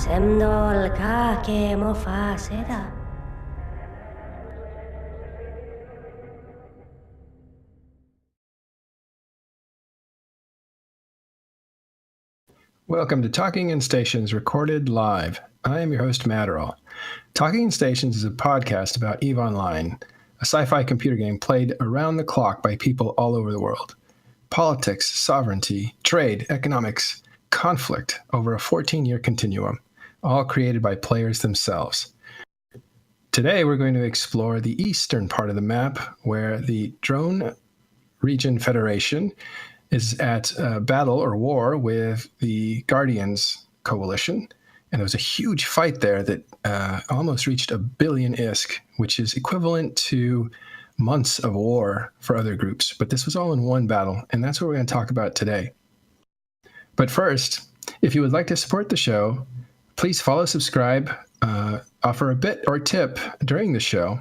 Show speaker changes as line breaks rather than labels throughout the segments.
Semnol kake mofaseda.
Welcome to Talking in Stations, recorded live. I am your host, Matterall. Talking in Stations is a podcast about EVE Online, a sci-fi computer game played around the clock by people all over the world. Politics, sovereignty, trade, economics, conflict over a 14-year continuum, all created by players themselves. Today, we're going to explore the eastern part of the map, where the Drone Region Federation is at battle or war with the Guardians Coalition. And there was a huge fight there that almost reached 1 billion ISK, which is equivalent to months of war for other groups. But this was all in one battle, and that's what we're going to talk about today. But first, if you would like to support the show, please follow, subscribe, offer a bit or tip during the show.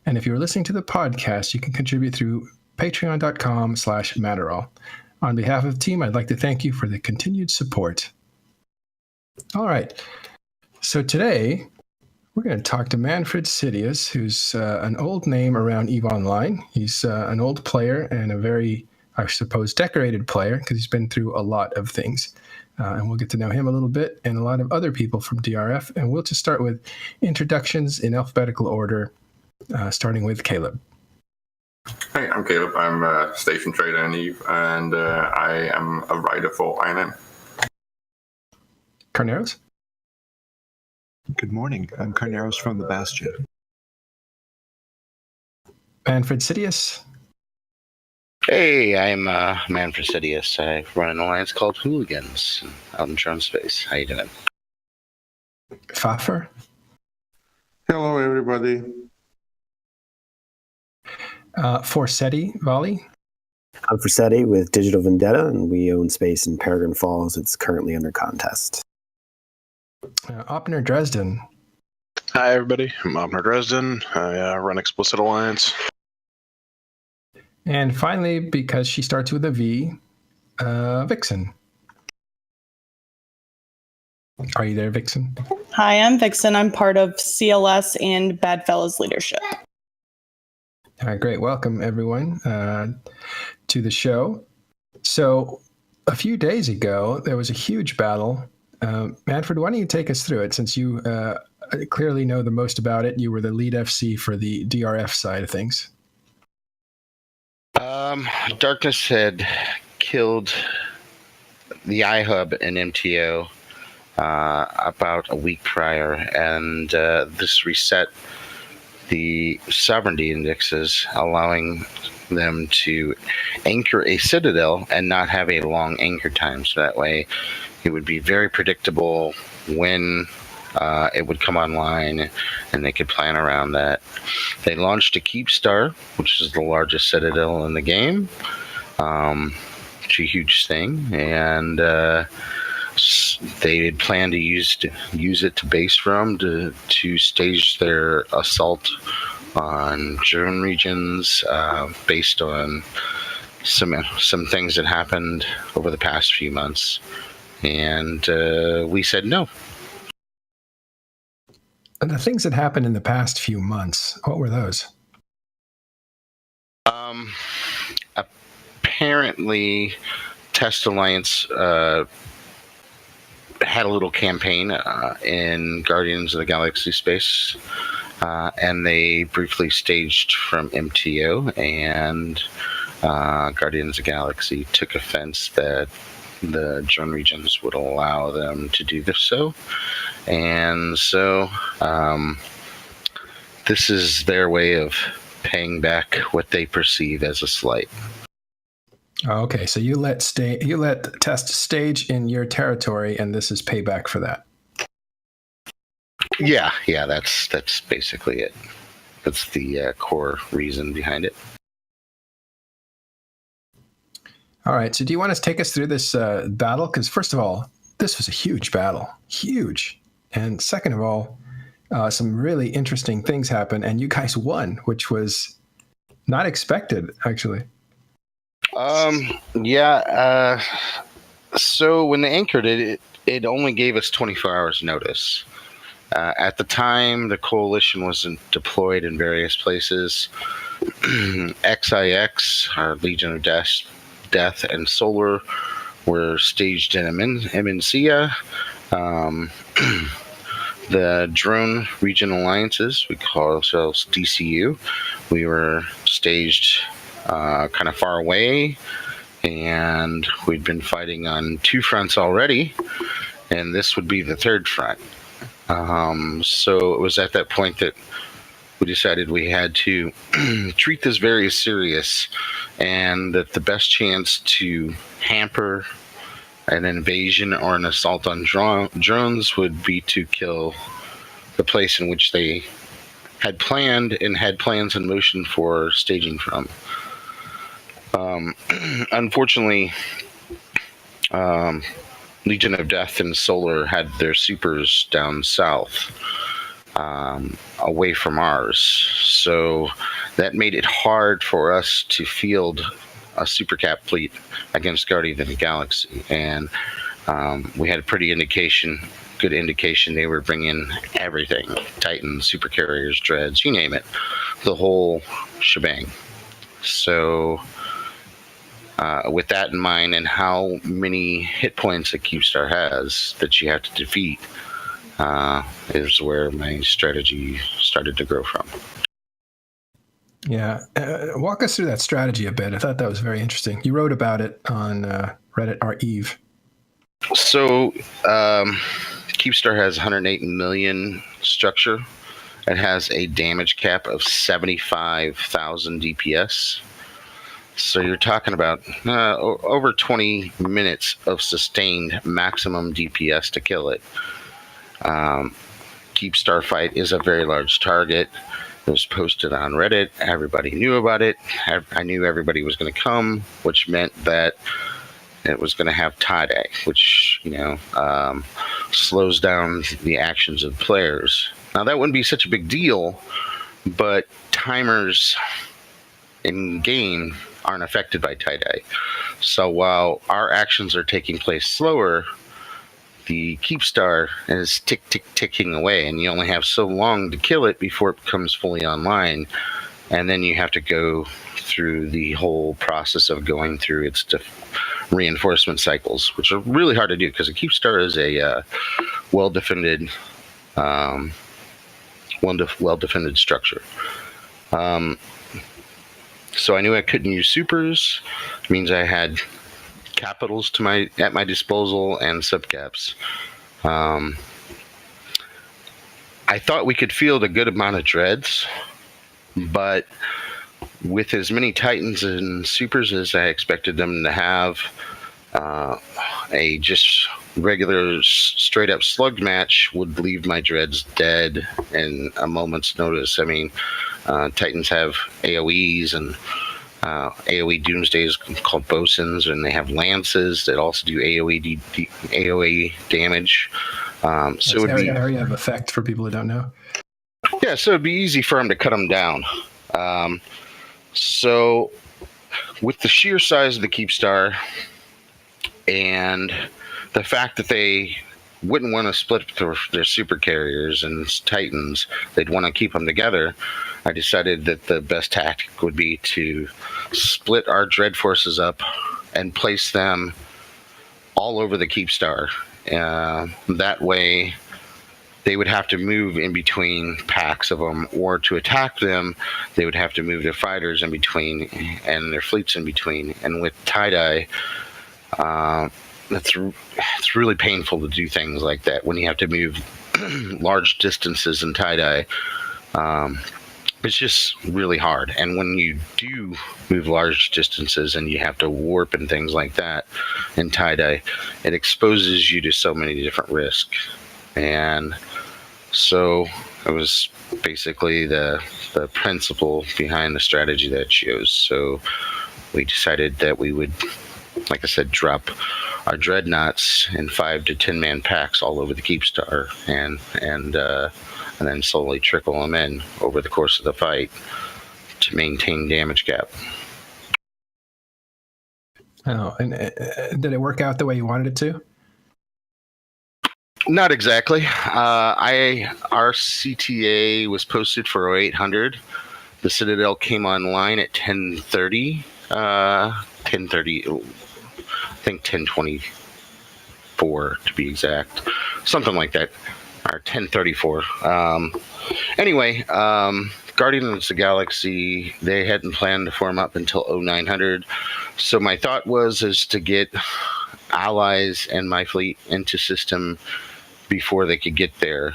And if you're listening to the podcast, you can contribute through patreon.com/Matterall. On behalf of the team, I'd like to thank you for the continued support. All right. So today, we're going to talk to Manfred Sidious, who's an old name around EVE Online. He's an old player and a very, I suppose, decorated player, because he's been through a lot of things. And we'll get to know him a little bit and a lot of other people from DRF. And we'll just start with introductions in alphabetical order, starting with Caleb.
Hey, I'm Caleb. I'm a station trader in EVE, and I am a writer for INM.
Carneros?
Good morning. I'm Carneros from the Bastion.
Manfred Sidious?
Hey, I'm Manfred Sidious. I run an alliance called Hooligans out in Drone Space. How you doing?
Pfaffer?
Hello, everybody.
Forsetti, Vali?
I'm Forsetti with Digital Vendetta, and we own space in Peregrine Falls. It's currently under contest.
Opner Dresden.
Hi, everybody. I'm Opner Dresden. I run Explicit Alliance.
And finally, because she starts with a V, Vixen. Are you there, Vixen?
Hi, I'm Vixen. I'm part of CLS and Bad Fellas Leadership.
All right, great. Welcome, everyone, to the show. So a few days ago, there was a huge battle. Manfred, why don't you take us through it, since you clearly know the most about it. You were the lead FC for the DRF side of things.
Darkness had killed the iHub in MTO about a week prior, and this reset the sovereignty indexes, allowing them to anchor a citadel and not have a long anchor time. So that way it would be very predictable when it would come online, and they could plan around that. They launched a Keepstar, which is the largest citadel in the game. It's a huge thing, and they had planned to use it to base from to stage their assault on drone regions based on some things that happened over the past few months, and we said no.
And the things that happened in the past few months, what were those?
Apparently, Test Alliance had a little campaign in Guardians of the Galaxy space, and they briefly staged from MTO, and Guardians of the Galaxy took offense that the drone regions would allow them to do this so. And so this is their way of paying back what they perceive as a slight.
Okay, so you let Test stage in your territory, and this is payback for that.
Yeah, that's basically it. That's the core reason behind it.
All right, so do you want to take us through this battle? Because first of all, this was a huge battle, huge. And second of all, some really interesting things happened, and you guys won, which was not expected, actually.
So when they anchored it only gave us 24 hours notice. At the time, the coalition wasn't deployed in various places. XIX, our Legion of Death, and Solar were staged in Emincia. The drone region alliances, we call ourselves DCU, we were staged kind of far away, and we'd been fighting on 2 fronts already, and this would be the 3rd front. So it was at that point that we decided we had to treat this very serious, and that the best chance to hamper an invasion or an assault on drones would be to kill the place in which they had planned and had plans in motion for staging from. Unfortunately, Legion of Death and Solar had their supers down south, away from ours, so that made it hard for us to field a supercap fleet against Guardian of the Galaxy, and we had a good indication they were bringing everything: Titans, supercarriers, dreads, you name it, the whole shebang. So with that in mind, and how many hit points a Cubestar has that you have to defeat, is where my strategy started to grow from.
Yeah. Walk us through that strategy a bit. I thought that was very interesting. You wrote about it on Reddit r/Eve.
So Cubestar has 108 million structure. It has a damage cap of 75,000 DPS. So you're talking about over 20 minutes of sustained maximum DPS to kill it. Cubestar fight is a very large target. It was posted on Reddit. Everybody knew about it. I knew everybody was going to come, which meant that it was going to have tie-dye, which, slows down the actions of players. Now, that wouldn't be such a big deal, but timers in game aren't affected by tie-dye. So while our actions are taking place slower, the Cubestar is ticking away, and you only have so long to kill it before it becomes fully online, and then you have to go through the whole process of going through its reinforcement cycles, which are really hard to do because a Cubestar is a well-defended structure. So I knew I couldn't use supers. It means I had capitals at my disposal and subcaps. I thought we could field a good amount of dreads, but with as many Titans and supers as I expected them to have, a just regular straight up slug match would leave my dreads dead in a moment's notice. I mean, Titans have AoEs and AoE Doomsday is called Bosuns, and they have lances that also do AoE damage. So it would be
area of effect for people who don't know.
Yeah, so it'd be easy for them to cut them down. So with the sheer size of the Keepstar and the fact that they wouldn't want to split their super carriers and Titans, they'd want to keep them together, I decided that the best tactic would be to split our Dread forces up and place them all over the Keepstar. That way they would have to move in between packs of them, or to attack them, they would have to move their fighters in between and their fleets in between. And with tie-dye, it's really painful to do things like that when you have to move large distances in tie-dye. It's just really hard. And when you do move large distances and you have to warp and things like that in tie-dye, it exposes you to so many different risks. And so it was basically the principle behind the strategy that I chose. So we decided that we would, like I said, drop our dreadnoughts in 5 to 10 man packs all over the Keepstar, and then slowly trickle them in over the course of the fight to maintain damage gap.
Oh, and did it work out the way you wanted it to?
Not exactly. Our CTA was posted for 0800. The Citadel came online at 10:30. 10:30. I think 10:24 to be exact. Something like that. Or 10:34. Anyway, Guardians of the Galaxy, they hadn't planned to form up until 0900. So my thought is to get allies and my fleet into system before they could get there.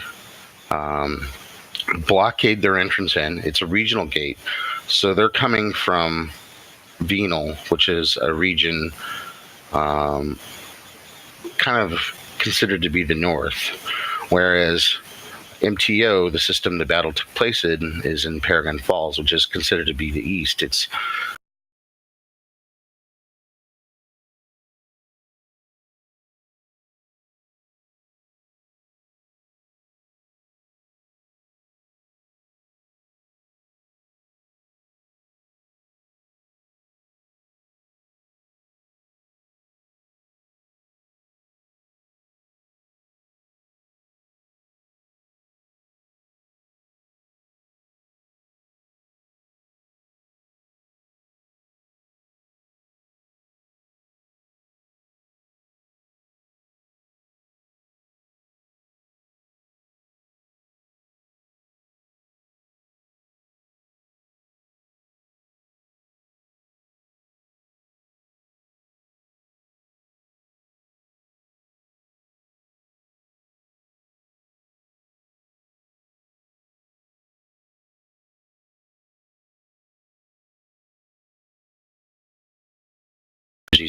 Blockade their entrance in. It's a regional gate. So they're coming from Venal, which is a region kind of considered to be the north. Whereas MTO, the system the battle took place in, is in Paragon Falls, which is considered to be the east. It's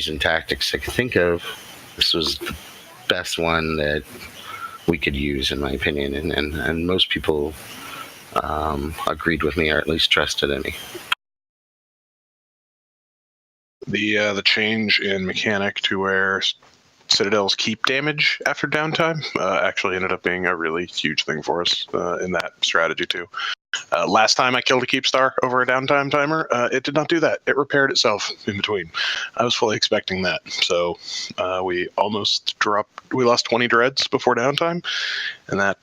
and tactics I could think of. This was the best one that we could use, in my opinion, and most people agreed with me, or at least trusted in me.
The change in mechanic to where Citadels keep damage after downtime actually ended up being a really huge thing for us in that strategy too. Last time I killed a Keepstar over a downtime timer, it did not do that. It repaired itself in between. I was fully expecting that. So we lost 20 dreads before downtime, and that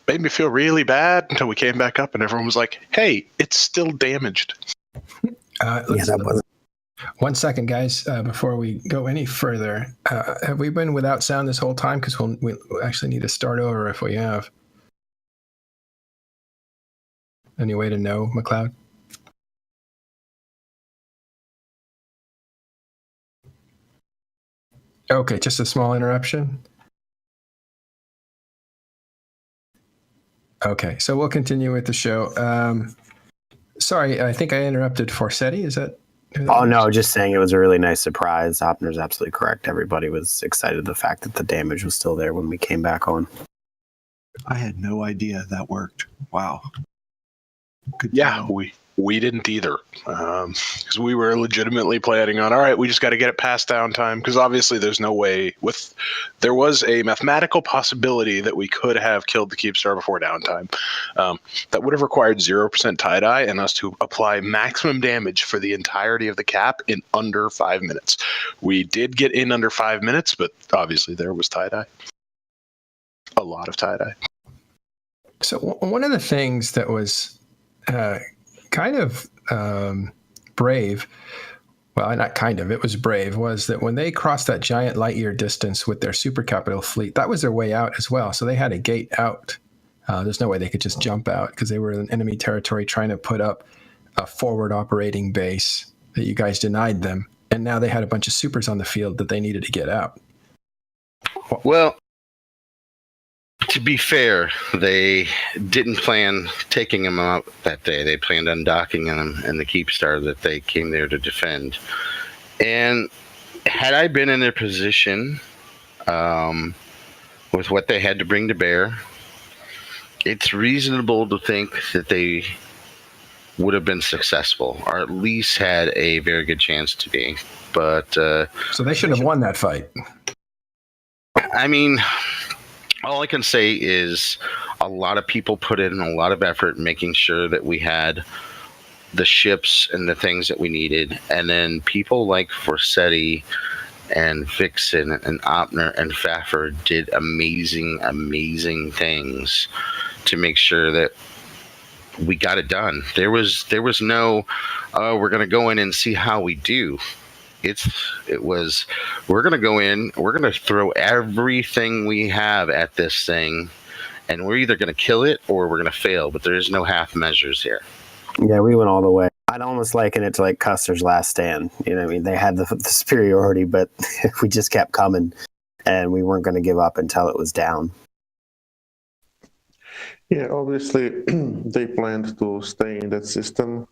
made me feel really bad until we came back up and everyone was like, hey, it's still damaged.
That was
1 second, guys, before we go any further. Have we been without sound this whole time? Because we'll actually need to start over if we have. Any way to know, McLeod? Okay, just a small interruption. Okay, so we'll continue with the show. Sorry, I think I interrupted Forsetti. Is that?
Oh, no, just saying it was a really nice surprise. Hopner's absolutely correct. Everybody was excited the fact that the damage was still there when we came back on.
I had no idea that worked. Wow. Good
Yeah,
job.
We didn't either, because we were legitimately planning on, all right, we just got to get it past downtime, because obviously there's no way there was a mathematical possibility that we could have killed the Keepstar before downtime. That would have required 0% tie-dye and us to apply maximum damage for the entirety of the cap in under 5 minutes. We did get in under 5 minutes, but obviously there was tie-dye. A lot of tie-dye.
So one of the things that was kind of brave, well, not kind of, it was brave, was that when they crossed that giant light year distance with their super capital fleet, that was their way out as well. So they had a gate out. There's no way they could just jump out because they were in enemy territory trying to put up a forward operating base that you guys denied them. And now they had a bunch of supers on the field that they needed to get out.
Well, to be fair, they didn't plan taking them out that day. They planned on docking them in the Keepstar that they came there to defend. And had I been in their position with what they had to bring to bear, it's reasonable to think that they would have been successful, or at least had a very good chance to be. But
so they should have won that fight.
I mean, all I can say is a lot of people put in a lot of effort making sure that we had the ships and the things that we needed. And then people like Forseti and Vixen and Opner and Faffer did amazing, amazing things to make sure that we got it done. There was no, we're going to go in and see how we do. It was, we're going to go in, we're going to throw everything we have at this thing, and we're either going to kill it or we're going to fail, but there is no half measures here.
Yeah, we went all the way. I'd almost liken it to like Custer's Last Stand. You know what I mean? They had the superiority, but we just kept coming, and we weren't going to give up until it was down.
Yeah, obviously they planned to stay in that system,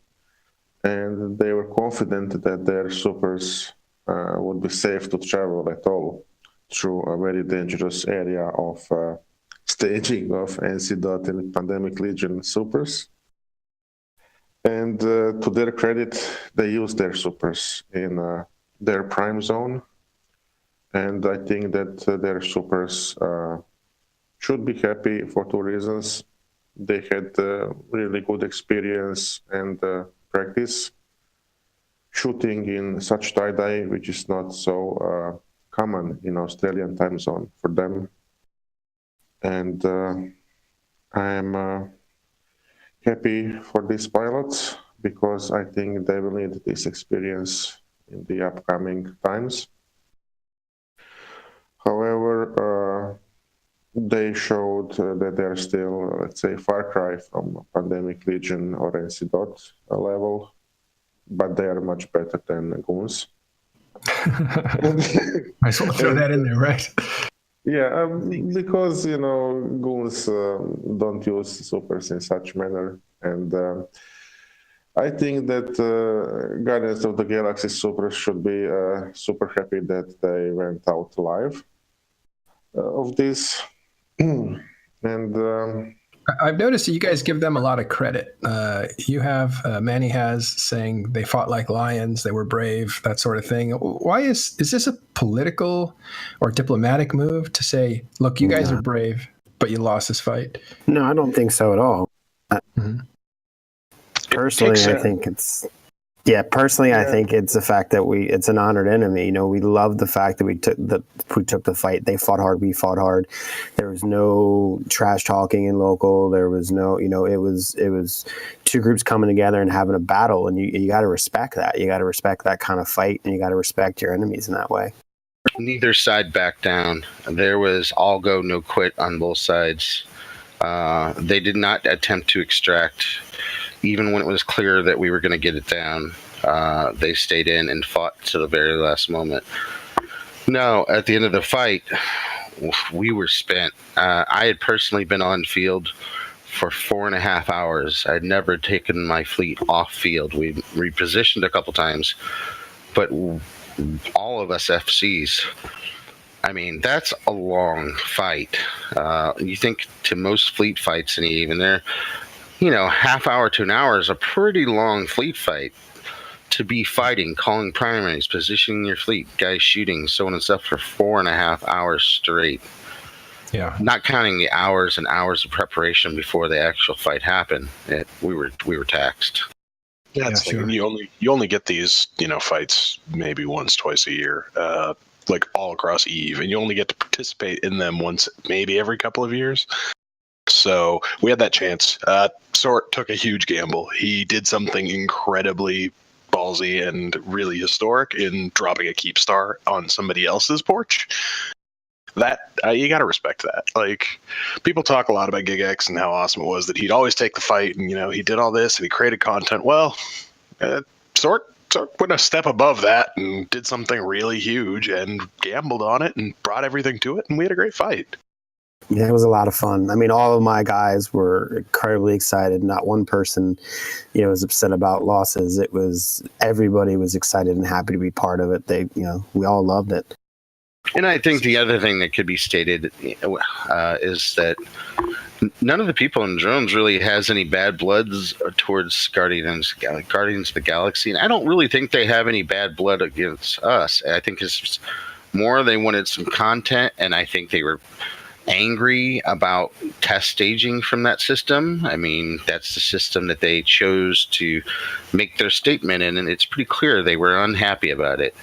and they were confident that their supers would be safe to travel at all through a very dangerous area of staging of NC. and Pandemic Legion supers. And to their credit, they used their supers in their prime zone. And I think that their supers should be happy for two reasons. They had really good experience and practice shooting in such tie-dye, which is not so common in Australian time zone for them. And I'm happy for these pilots because I think they will need this experience in the upcoming times. However, they showed that they're still, let's say, far cry from Pandemic Legion or NC. Level, but they are much better than Goons.
I just want to throw that in there, right?
Yeah, because, Goons don't use supers in such manner. And I think that Guardians of the Galaxy supers should be super happy that they went out live of this. And
I've noticed that you guys give them a lot of credit. You have Manny has saying they fought like lions, they were brave, that sort of thing. Why is this a political or diplomatic move to say, look, you guys are brave, but you lost this fight?
No, I don't think so at all. Personally, I think it's... Yeah, personally, I think it's the fact that it's an honored enemy. We love the fact that we took the fight. They fought hard. We fought hard. There was no trash talking in local. There was no, it was two groups coming together and having a battle. And you got to respect that. You got to respect that kind of fight, and you got to respect your enemies in that way.
Neither side backed down. There was all go, no quit on both sides. They did not attempt to extract. Even when it was clear that we were going to get it down, they stayed in and fought to the very last moment. No, at the end of the fight, we were spent. I had personally been on field for 4.5 hours. I'd never taken my fleet off field. We repositioned a couple times, but all of us FCs, I mean, that's a long fight. You think to most fleet fights, and even half hour to an hour is a pretty long fleet fight. To be fighting, calling primaries, positioning your fleet, guys shooting, so on and so forth for 4.5 hours straight.
Yeah.
Not counting the hours and hours of preparation before the actual fight happened. We were taxed.
Yeah, it's
sure.
you only get these fights maybe once, twice a year, like all across Eve, and you only get to participate in them once, maybe every couple of years. So we had that chance. Sort took a huge gamble. He did something incredibly ballsy and really historic in dropping a keep star on somebody else's porch. That you got to respect that. Like, people talk a lot about GigX and how awesome it was that he'd always take the fight, and he did all this and he created content. Well, Sort went a step above that and did something really huge and gambled on it and brought everything to it, and we had a great fight.
Yeah, it was a lot of fun. I mean, all of my guys were incredibly excited. Not one person, was upset about losses. It was, everybody was excited and happy to be part of it. We all loved it.
And I think the other thing that could be stated is that none of the people in drones really has any bad bloods towards Guardians of the Galaxy. And I don't really think they have any bad blood against us. I think it's just more they wanted some content, and I think they were angry about test staging from that system. I mean, that's the system that they chose to make their statement in, and it's pretty clear they were unhappy about it.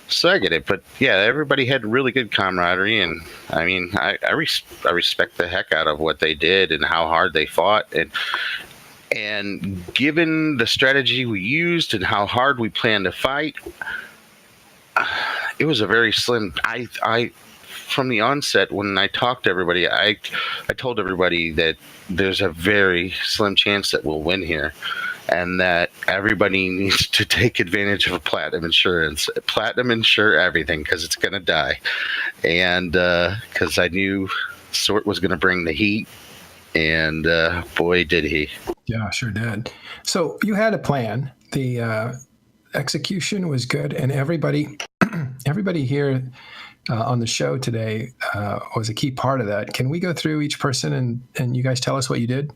So I get it, but yeah, everybody had really good camaraderie, and I mean, I respect the heck out of what they did and how hard they fought, and given the strategy we used and how hard we planned to fight, it was a very slim. I from the onset, when I talked to everybody, I told everybody that there's a very slim chance that we'll win here, and that everybody needs to take advantage of platinum insurance. Platinum insure everything, because it's going to die. And because I knew Sort was going to bring the heat, and boy, did he.
Yeah, sure did. So you had a plan. The execution was good, and everybody here on the show today was a key part of that. Can we go through each person and you guys tell us what you did?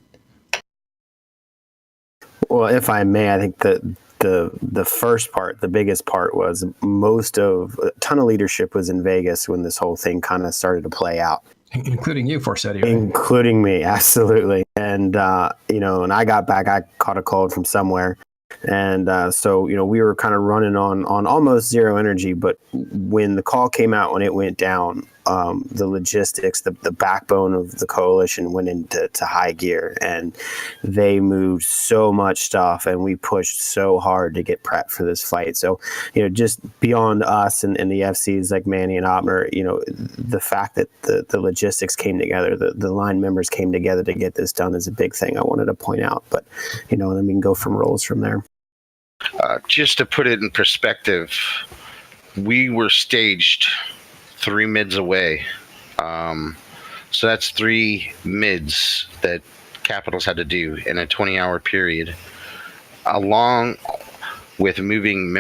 Well, if I may, I think the first part, the biggest part, was a ton of leadership was in Vegas when this whole thing kind of started to play out.
Including you, Forseti, right?
Including me, absolutely. And, and I got back, I caught a cold from somewhere. And so, we were kind of running on almost zero energy. But when the call came out, when it went down, the logistics, the backbone of the coalition went into high gear, and they moved so much stuff, and we pushed so hard to get prepped for this fight. So, just beyond us and the FCs like Manny and Opner, the fact that the logistics came together, the line members came together to get this done is a big thing I wanted to point out. But, and then we can go from roles from there.
Just to put it in perspective, we were staged 3 mids away. So that's 3 mids that Capitals had to do in a 20-hour period, along with moving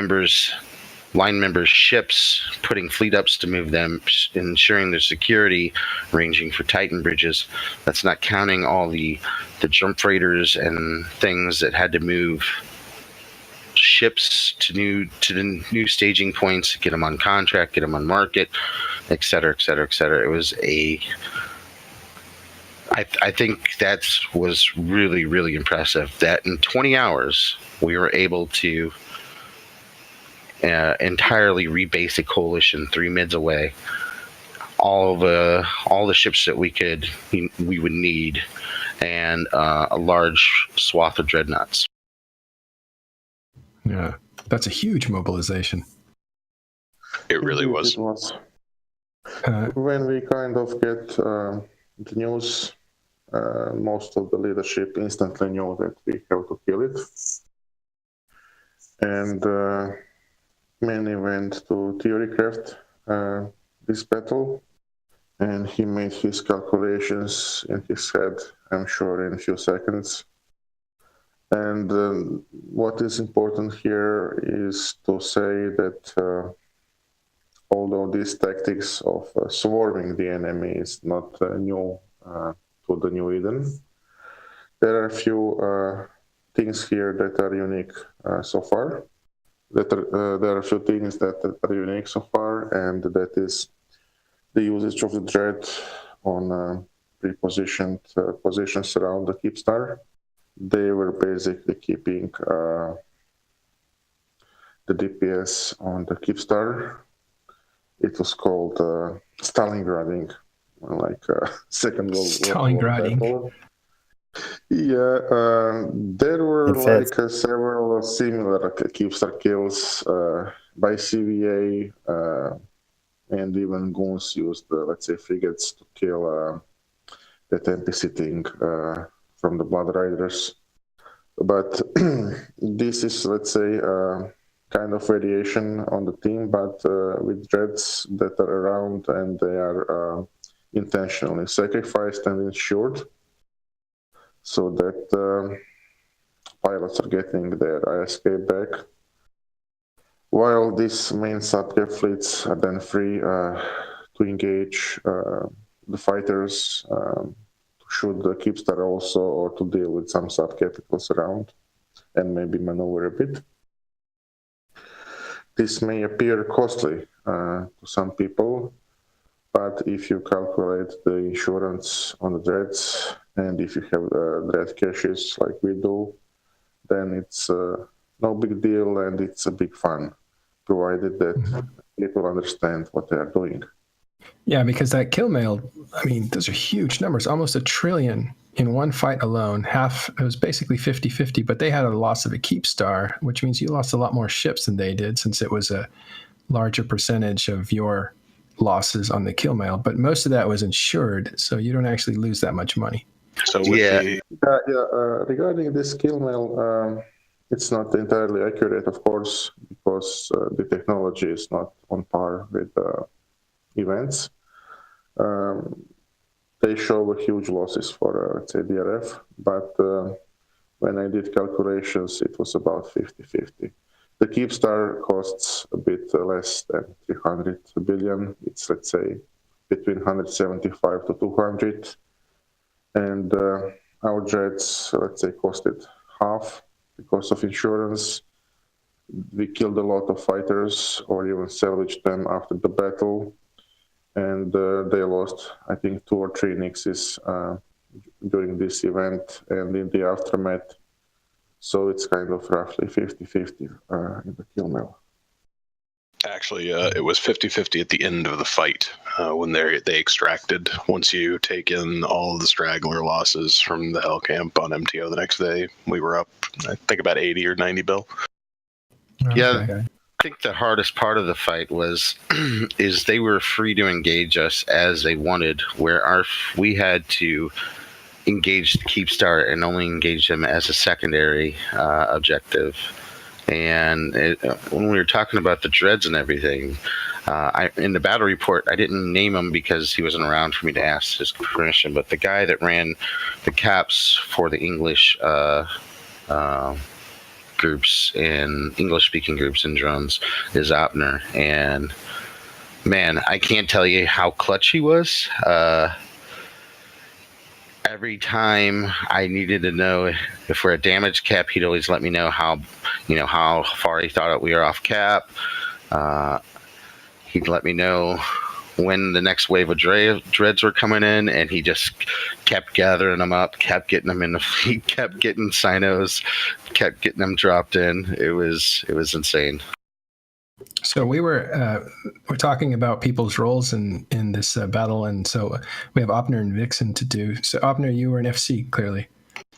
line members' ships, putting fleet ups to move them, ensuring their security, arranging for Titan bridges. That's not counting all the jump freighters and things that had to move ships to the new staging points, get them on contract, get them on market, et cetera, et cetera, et cetera. It was I think that was really, really impressive that in 20 hours we were able to entirely rebase a coalition 3 mids away, all the ships that we would need, and a large swath of dreadnoughts.
Yeah, that's a huge mobilization.
It really was.
It was. When we kind of get the news, most of the leadership instantly knew that we have to kill it. And Manny went to theorycraft this battle, and he made his calculations in his head, I'm sure, in a few seconds. And what is important here is to say that although these tactics of swarming the enemy is not new to the New Eden, There are a few things here that are unique so far. There are a few things that are unique so far, and that is the usage of the dread on pre-positioned positions around the Keepstar. They were basically keeping the DPS on the Keepstar. It was called Stalingrading, like Second World War.
Stalingrading.
Yeah, there were several similar Keepstar kills by CVA, and even goons used, let's say, frigates to kill that NPC thing from the Blood Riders. But this is, let's say, kind of variation on the team, but with dreads that are around and they are intentionally sacrificed and insured, so that pilots are getting their ISK back, while these main subcap fleets are then free to engage the fighters, to shoot the Keepstar also, or to deal with some subcapitals around and maybe maneuver a bit. This may appear costly to some people, but if you calculate the insurance on the dreads, and if you have dread caches like we do, then it's no big deal and it's a big fun, provided that people understand what they are doing.
Yeah, because that kill mail, I mean, those are huge numbers, almost 1 trillion in one fight alone. Half, it was basically 50-50, but they had a loss of a Keepstar, which means you lost a lot more ships than they did, since it was a larger percentage of your losses on the kill mail. But most of that was insured, so you don't actually lose that much money.
So with
regarding this kill mail, it's not entirely accurate, of course, because the technology is not on par with events. They show huge losses for, let's say, DRF, but when I did calculations, it was about 50-50. The Keepstar costs a bit less than 300 billion. It's, let's say, between 175 to 200. And our dreads, let's say, costed half because of insurance. We killed a lot of fighters or even salvaged them after the battle. And they lost, I think, 2 or 3 Nixes during this event and in the aftermath. So it's kind of roughly 50-50 in the kill mail.
Actually, it was 50-50 at the end of the fight when they extracted. Once you take in all of the straggler losses from the Hell Camp on MTO the next day, we were up, I think, about 80 or 90 bill.
Yeah,
Okay.
I think the hardest part of the fight was is they were free to engage us as they wanted, where we had to engage the Keepstar and only engage them as a secondary objective. And when we were talking about the dreads and everything, in the battle report, I didn't name him because he wasn't around for me to ask his permission, but the guy that ran the caps for the English groups and English-speaking groups in drones is Opner. And man, I can't tell you how clutch he was. Every time I needed to know if we're at damage cap, he'd always let me know how far he thought we were off cap. He'd let me know when the next wave of dreads were coming in, and he just kept gathering them up, kept getting them in the fleet, kept getting Sinos, kept getting them dropped in. It was insane.
So we're talking about people's roles in this battle, and so we have Opner and Vixen to do. So Opner, you were an FC, clearly.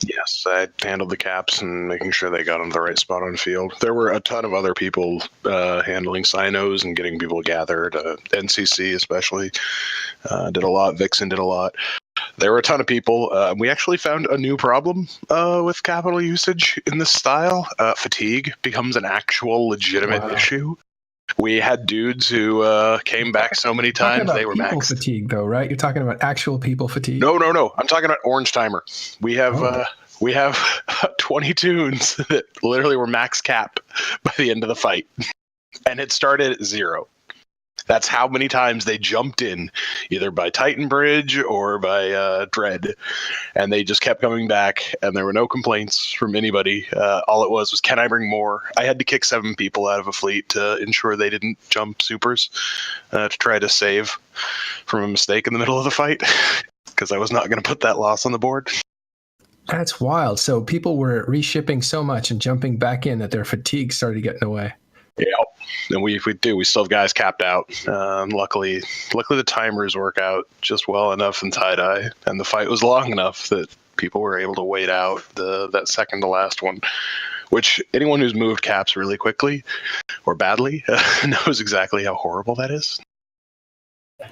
Yes, I handled the caps and making sure they got on the right spot on field. There were a ton of other people handling Sinos and getting people gathered. NCC especially did a lot. Vixen did a lot. There were a ton of people. We actually found a new problem with capital usage in this style. Fatigue becomes an actual legitimate issue. We had dudes who came back so many times they were
people
maxed.
Fatigue, though, right? You're talking about actual people fatigue.
No. I'm talking about Orange Timer. We have 20 tunes that literally were max cap by the end of the fight, and it started at 0. That's how many times they jumped in, either by Titan Bridge or by Dread, and they just kept coming back, and there were no complaints from anybody. All it was, can I bring more? I had to kick 7 people out of a fleet to ensure they didn't jump supers to try to save from a mistake in the middle of the fight, because I was not going to put that loss on the board.
That's wild. So people were reshipping so much and jumping back in that their fatigue started getting away.
Yeah, and we still have guys capped out. Luckily the timers work out just well enough in tie-dye, and the fight was long enough that people were able to wait out that second to last one, which anyone who's moved caps really quickly or badly knows exactly how horrible that is.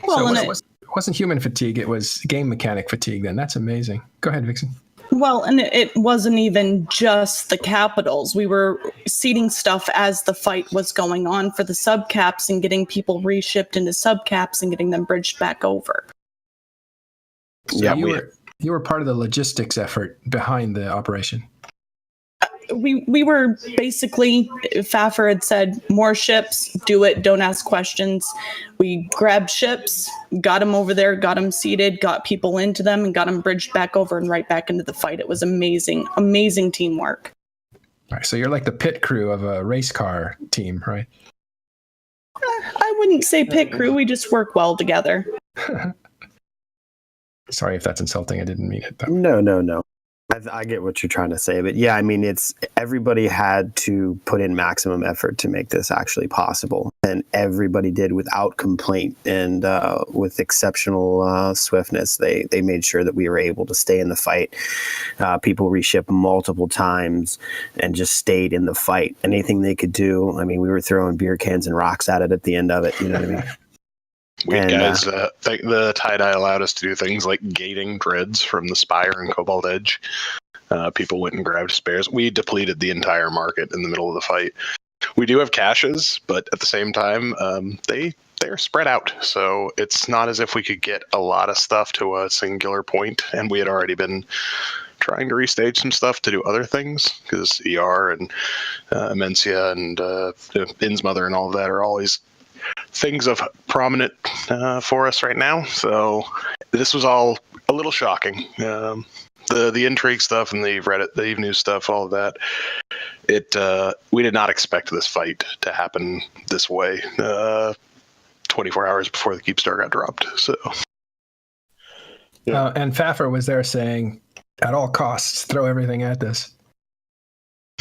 Well,
so it wasn't human fatigue, it was game mechanic fatigue then. That's amazing. Go ahead, Vixen.
Well, and it wasn't even just the capitals. We were seeding stuff as the fight was going on for the subcaps and getting people reshipped into subcaps and getting them bridged back over.
So yeah, you were part of the logistics effort behind the operation.
We were basically, Faffer had said, more ships, do it, don't ask questions. We grabbed ships, got them over there, got them seated, got people into them, and got them bridged back over and right back into the fight. It was amazing, amazing teamwork.
All right, so you're like the pit crew of a race car team, right?
I wouldn't say pit crew, we just work well together.
Sorry if that's insulting, I didn't mean it.
No. I get what you're trying to say, but yeah, I mean, everybody had to put in maximum effort to make this actually possible, and everybody did without complaint and with exceptional swiftness. They made sure that we were able to stay in the fight. People reshipped multiple times and just stayed in the fight. Anything they could do. I mean, we were throwing beer cans and rocks at it at the end of it. You know what I mean?
The tie-dye allowed us to do things like gating dreads from the Spire and Cobalt Edge. People went and grabbed spares. We depleted the entire market in the middle of the fight. We do have caches, but at the same time, they're spread out. So it's not as if we could get a lot of stuff to a singular point, and we had already been trying to restage some stuff to do other things, because ER and Mencia and Innsmother and all of that are always things of prominent for us right now. So this was all a little shocking. The intrigue stuff and the Reddit, the Eve News stuff, all of that. We did not expect this fight to happen this way. 24 hours before the Keepstar got dropped. So,
and Faffer was there saying, at all costs, throw everything at this.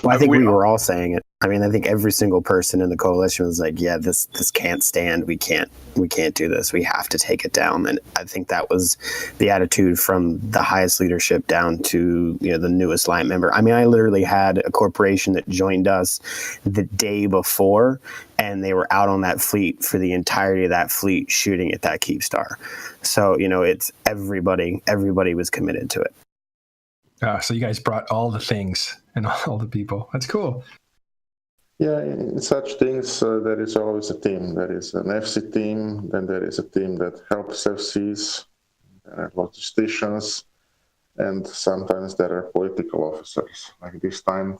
Well, I think we were all saying it. I mean, I think every single person in the coalition was like, "Yeah, this can't stand. We can't do this. We have to take it down." And I think that was the attitude from the highest leadership down to the newest line member. I mean, I literally had a corporation that joined us the day before, and they were out on that fleet for the entirety of that fleet shooting at that Keepstar. So it's everybody. Everybody was committed to it.
So you guys brought all the things and all the people. That's cool.
Yeah, in such things, there is always a team. There is an FC team, then there is a team that helps FCs, there are logisticians, and sometimes there are political officers. Like this time,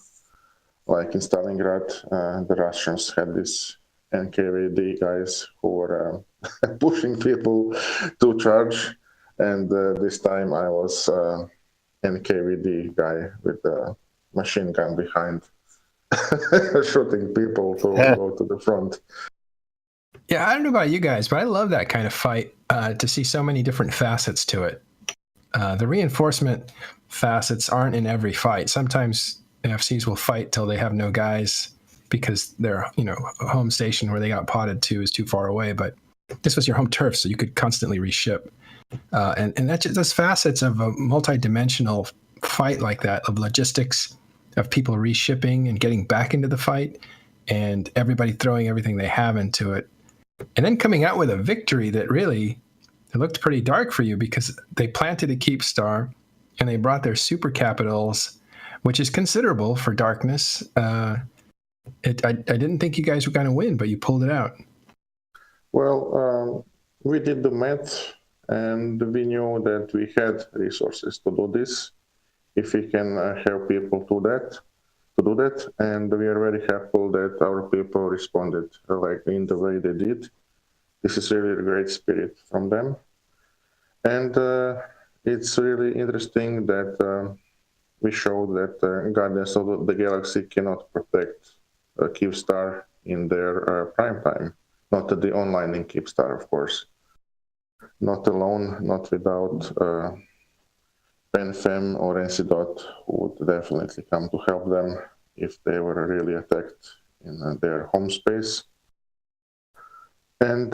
like in Stalingrad, the Russians had these NKVD guys who were pushing people to charge, and this time I was NKVD guy with a machine gun behind, shooting people to go to the front.
Yeah, I don't know about you guys, but I love that kind of fight, to see so many different facets to it. The reinforcement facets aren't in every fight. Sometimes FCs will fight till they have no guys because their home station where they got potted to is too far away, but this was your home turf, so you could constantly reship. And that's just those facets of a multi-dimensional fight like that, of logistics, of people reshipping and getting back into the fight, and everybody throwing everything they have into it. And then coming out with a victory that really, it looked pretty dark for you because they planted a Keepstar and they brought their super capitals, which is considerable for darkness. I didn't think you guys were going to win, but you pulled it out.
Well, we did the math, and we knew that we had resources to do this. If we can help people to do that, and we are very happy that our people responded like in the way they did. this is really a great spirit from them. And it's really interesting that we showed that Guardians of the Galaxy cannot protect Keepstar in their prime time. Not the online in Keepstar, of course. Not alone, not without PenFem or NCDOT, who would definitely come to help them if they were really attacked in their home space. And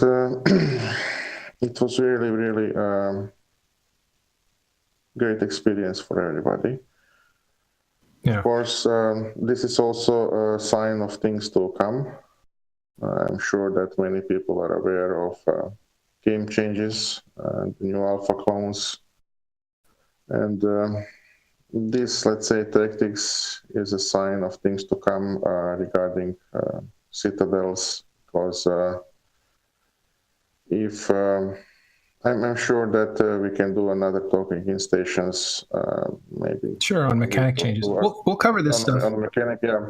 it was really, really great experience for everybody.
Yeah.
Of course, this is also a sign of things to come. I'm sure that many people are aware of game changes, the new alpha clones. And this, let's say, tactics is a sign of things to come regarding citadels, because if I'm sure that we can do another talking in stations, maybe.
Sure, on mechanic changes. We'll cover this stuff.
On mechanic, yeah,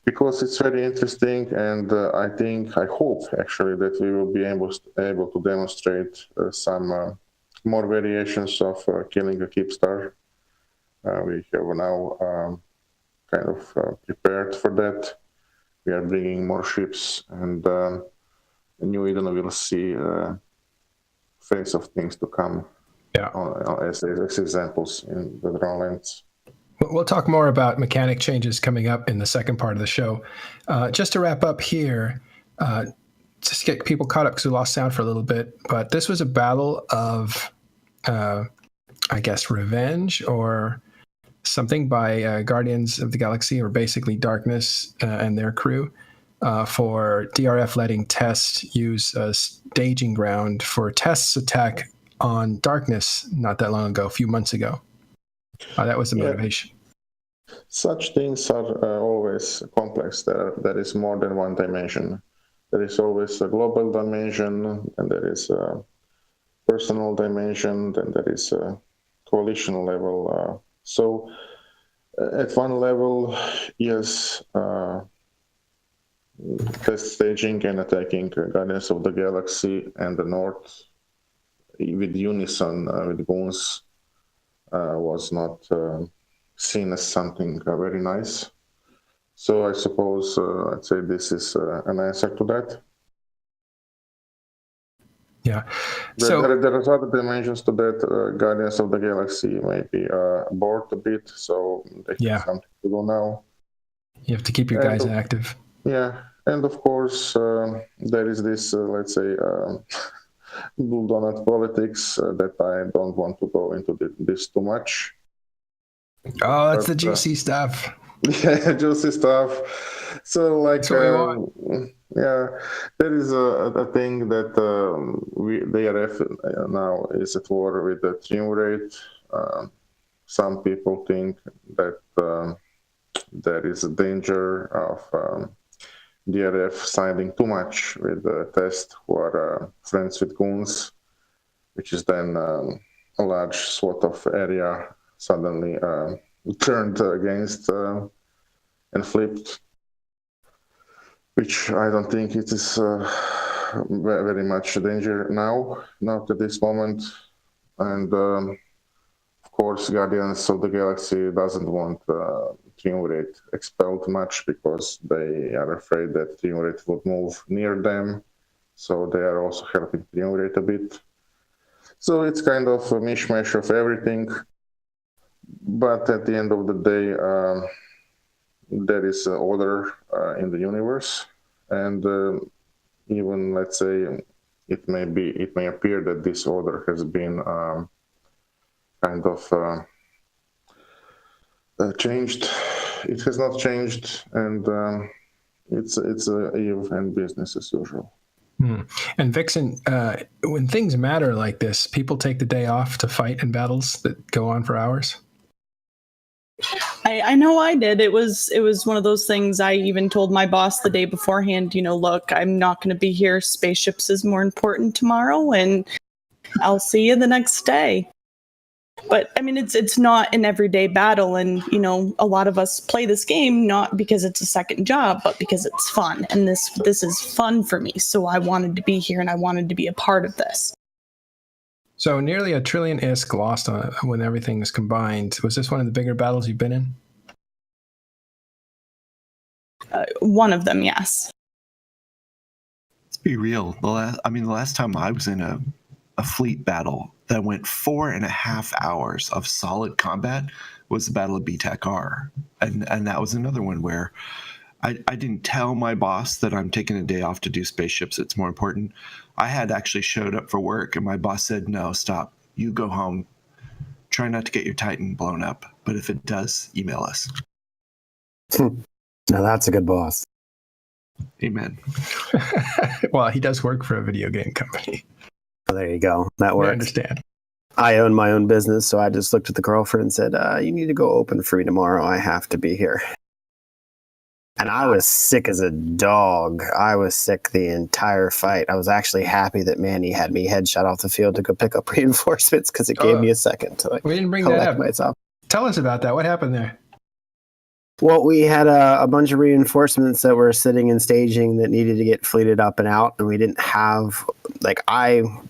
because it's very interesting, and I hope actually that we will be able to demonstrate some more variations of killing a Keepstar. We have now kind of prepared for that. We are bringing more ships, and New Eden will see phase of things to come.
Yeah.
As examples in the Dragonlance.
We'll talk more about mechanic changes coming up in the second part of the show. Just to wrap up here, just to get people caught up because we lost sound for a little bit, but this was a battle of, I guess, revenge or something by Guardians of the Galaxy, or basically Darkness and their crew, for DRF letting Test use a staging ground for Test's attack on Darkness not that long ago, a few months ago. That was the motivation.
Such things are always complex. There is more than one dimension. There is always a global dimension, and there is a personal dimension, then there is a coalition level. So at one level, yes, Test staging and attacking Guardians of the Galaxy and the North with unison with goons was not seen as something very nice. So I suppose I'd say this is an answer to that.
Yeah.
So there are other dimensions to that. Guardians of the Galaxy may be bored a bit, so they have something to do now.
You have to keep your guys active.
Yeah, and of course there is this, let's say, Blue Donut politics that I don't want to go into this too much.
Oh, that's the juicy stuff.
Yeah, juicy stuff. So, like, yeah, there is a thing that the DRF now is at war with the Triumvirate. Some people think that there is a danger of DRF siding too much with the Test, who are friends with goons, which is then a large swath of area suddenly turned against and flipped, which I don't think it is very much danger now, not at this moment. And of course, Guardians of the Galaxy doesn't want Triumvirate expelled much, because they are afraid that Triumvirate would move near them, so they are also helping Triumvirate a bit. So it's kind of a mishmash of everything, but at the end of the day, there is order in the universe, and even, let's say, it may appear that this order has been kind of changed. It has not changed, and it's Eve and business as usual.
And Vixen, when things matter like this, people take the day off to fight in battles that go on for hours.
I know I did. It was one of those things. I even told my boss the day beforehand, look, I'm not going to be here. Spaceships is more important tomorrow, and I'll see you the next day. But I mean, it's not an everyday battle, and you know, a lot of us play this game not because it's a second job, but because it's fun, and this is fun for me. So I wanted to be here, and I wanted to be a part of this.
So nearly $1 trillion ISK lost on when everything was combined. Was this one of the bigger battles you've been in?
One of them, yes.
Let's be real. The last time I was in a fleet battle that went 4.5 hours of solid combat was the Battle of BTAC-R. And that was another one where I didn't tell my boss that I'm taking a day off to do spaceships. It's more important. I had actually showed up for work, and my boss said, no, stop. You go home. Try not to get your Titan blown up. But if it does, email us.
Now that's a good boss.
Amen.
Well, he does work for a video game company.
Well, there you go. That works.
I understand.
I own my own business, so I just looked at the girlfriend and said, you need to go open for me tomorrow. I have to be here. And I was sick as a dog. I was sick the entire fight. I was actually happy that Manny had me headshot off the field to go pick up reinforcements because it gave me a second to
we didn't bring that
collect
up.
myself.
Tell us about that. What happened there?
Well, we had a bunch of reinforcements that were sitting in staging that needed to get fleeted up and out, and we didn't have,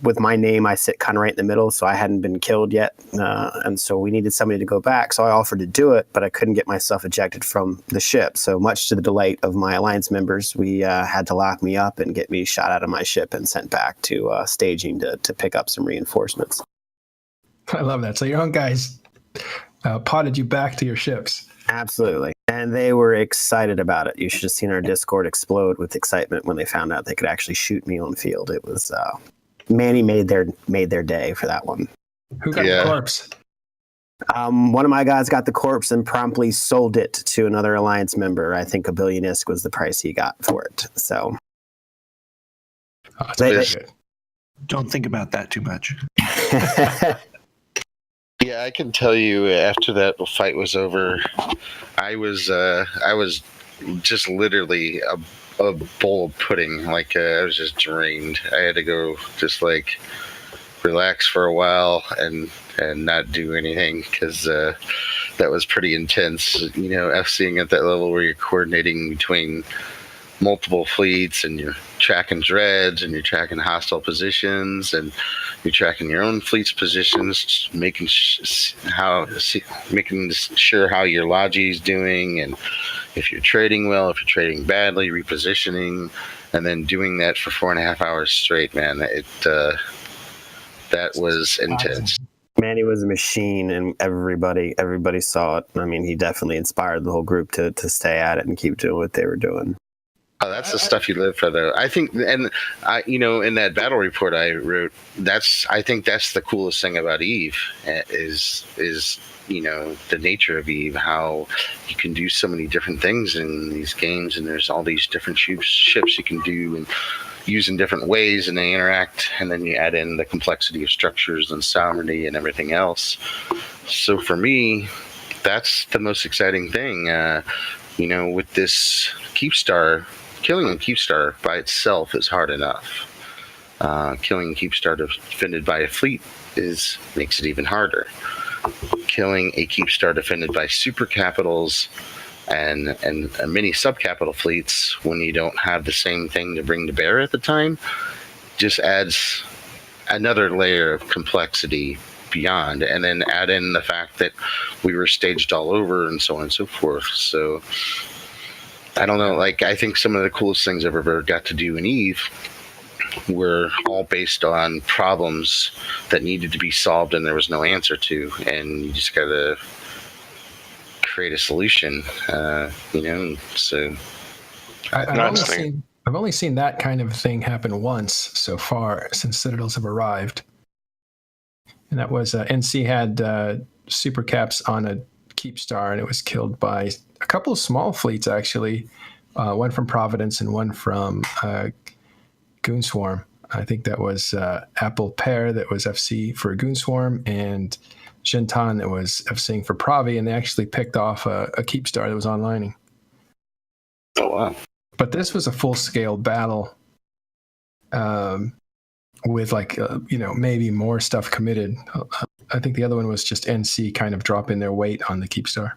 with my name, I sit kind of right in the middle, so I hadn't been killed yet, and so we needed somebody to go back, so I offered to do it, but I couldn't get myself ejected from the ship, so much to the delight of my Alliance members, we had to lock me up and get me shot out of my ship and sent back to staging to pick up some reinforcements.
I love that. So your own guys potted you back to your ships.
Absolutely. And they were excited about it. You should have seen our Discord explode with excitement when they found out they could actually shoot me on the field. It was Manny made their day for that one.
Who got the corpse?
One of my guys got the corpse and promptly sold it to another Alliance member. I think $1 billion ISK was the price he got for it. So
don't think about that too much.
Yeah, I can tell you after that fight was over, I was just literally a bowl of pudding. I was just drained. I had to go just relax for a while and not do anything because that was pretty intense. You know, FCing at that level where you're coordinating between multiple fleets and you're tracking dreads and you're tracking hostile positions and you're tracking your own fleet's positions, making sure how your logi is doing and if you're trading well, if you're trading badly, repositioning, and then doing that for 4.5 hours straight, man. That was intense.
Manny was a machine, and everybody saw it. I mean, he definitely inspired the whole group to stay at it and keep doing what they were doing.
Oh, that's the stuff you live for, though. I think, and in that battle report I wrote, I think that's the coolest thing about Eve is the nature of Eve, how you can do so many different things in these games, and there's all these different ships you can do and use in different ways, and they interact, and then you add in the complexity of structures and sovereignty and everything else. So for me, that's the most exciting thing. With this Keepstar. Killing a Keepstar by itself is hard enough. Killing a Keepstar defended by a fleet makes it even harder. Killing a Keepstar defended by super capitals and many subcapital fleets when you don't have the same thing to bring to bear at the time just adds another layer of complexity beyond, and then add in the fact that we were staged all over and so on and so forth. So I don't know, I think some of the coolest things I've ever got to do in Eve were all based on problems that needed to be solved and there was no answer to, and you just got to create a solution, so.
I've only seen that kind of thing happen once so far since Citadels have arrived. And that was NC had super caps on a Keepstar, and it was killed by a couple of small fleets, actually. One from Providence and one from Goonswarm. I think that was Apple Pear that was FC for Goonswarm, and Shintan that was FCing for Pravi, and they actually picked off a Keepstar that was onlining.
Oh, wow.
But this was a full-scale battle with maybe more stuff committed. I think the other one was just NC kind of dropping their weight on the Keepstar.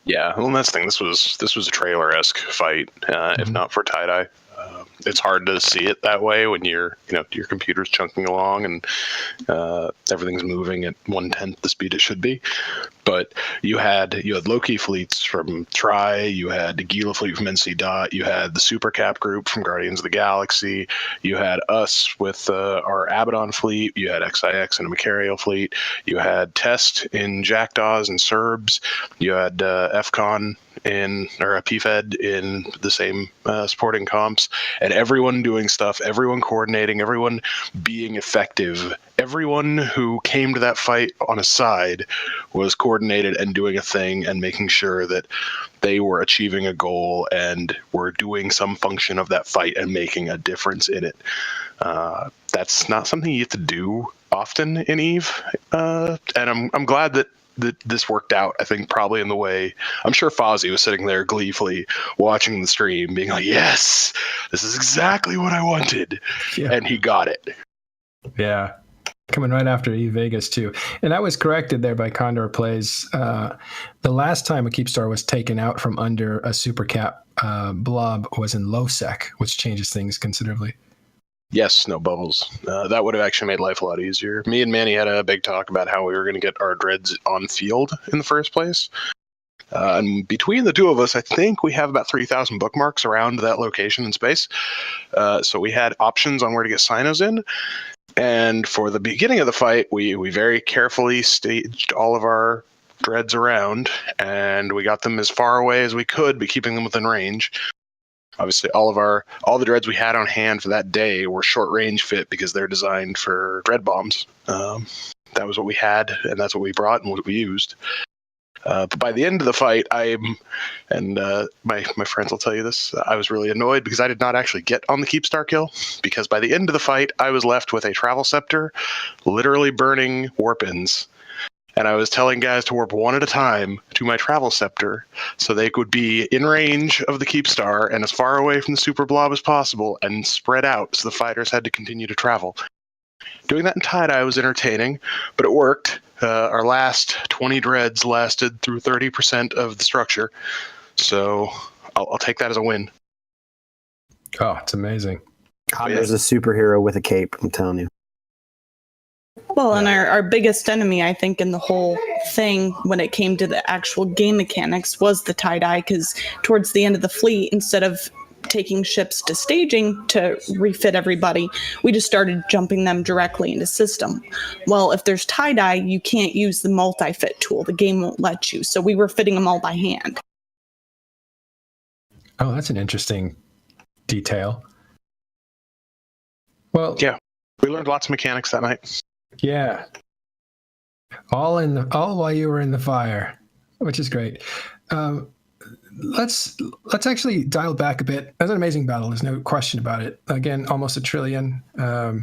Yeah, well, that's the thing. This was a trailer-esque fight, if not for tie-dye. It's hard to see it that way when your computer's chunking along and everything's moving at 1/10 the speed it should be. But you had low-key fleets from Tri, you had the Gila fleet from NC Dot, you had the Super Cap group from Guardians of the Galaxy, you had us with our Abaddon fleet, you had XIX and a Macarial fleet, you had Test in Jackdaws and Serbs, you had FCON or a PFED in the same supporting comps, and everyone doing stuff, everyone coordinating, everyone being effective. Everyone who came to that fight on a side was coordinated and doing a thing and making sure that they were achieving a goal and were doing some function of that fight and making a difference in it. That's not something you get to do often in EVE, and I'm glad that this worked out. I think probably in the way, I'm sure Fozzie was sitting there gleefully watching the stream being like, yes, this is exactly what I wanted. Yeah. And he got it.
Yeah. Coming right after EVE Vegas too. And that was corrected there by Condor Plays. The last time a Keepstar was taken out from under a Super Cap blob was in low sec, which changes things considerably.
Yes, no bubbles. That would have actually made life a lot easier. Me and Manny had a big talk about how we were going to get our dreads on field in the first place. And between the two of us, I think we have about 3,000 bookmarks around that location in space. So we had options on where to get Sinos in. And for the beginning of the fight, we very carefully staged all of our dreads around, and we got them as far away as we could, but keeping them within range. Obviously, all the dreads we had on hand for that day were short range fit because they're designed for dread bombs. That was what we had, and that's what we brought and what we used. But by the end of the fight, my friends will tell you this, I was really annoyed because I did not actually get on the Keepstar kill, because by the end of the fight, I was left with a Travel Scepter, literally burning warp-ins. And I was telling guys to warp one at a time to my Travel Scepter so they could be in range of the Keepstar and as far away from the Super Blob as possible and spread out so the fighters had to continue to travel. Doing that in tie-dye was entertaining, but it worked. Our last 20 dreads lasted through 30% of the structure, so I'll take that as a win.
Oh, it's amazing.
There's a superhero with a cape, I'm telling you.
Well, and our biggest enemy, I think, in the whole thing when it came to the actual game mechanics was the tie-dye, because towards the end of the fleet, instead of taking ships to staging to refit everybody, we just started jumping them directly into system. Well, if there's tie-dye, you can't use the multi-fit tool. The game won't let you. So we were fitting them all by hand.
Oh, that's an interesting detail. Well,
yeah, we learned lots of mechanics that night.
Yeah. All while you were in the fire, which is great. Let's actually dial back a bit. That was an amazing battle. There's no question about it. Again, almost a trillion. A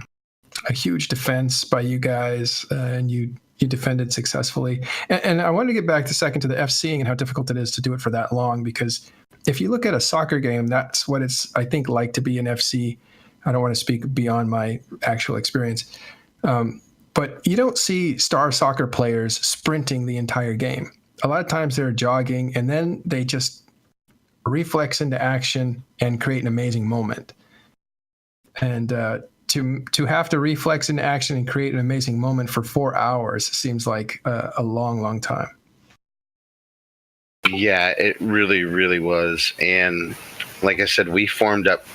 huge defense by you guys, and you defended successfully. And I wanted to get back a second to the FCing and how difficult it is to do it for that long, because if you look at a soccer game, that's what it's, I think, like to be an FC. I don't want to speak beyond my actual experience. But you don't see star soccer players sprinting the entire game. A lot of times they're jogging, and then they just reflex into action and create an amazing moment. And to have to reflex into action and create an amazing moment for 4 hours seems like a long, long time.
Yeah, it really, really was. And like I said, we formed up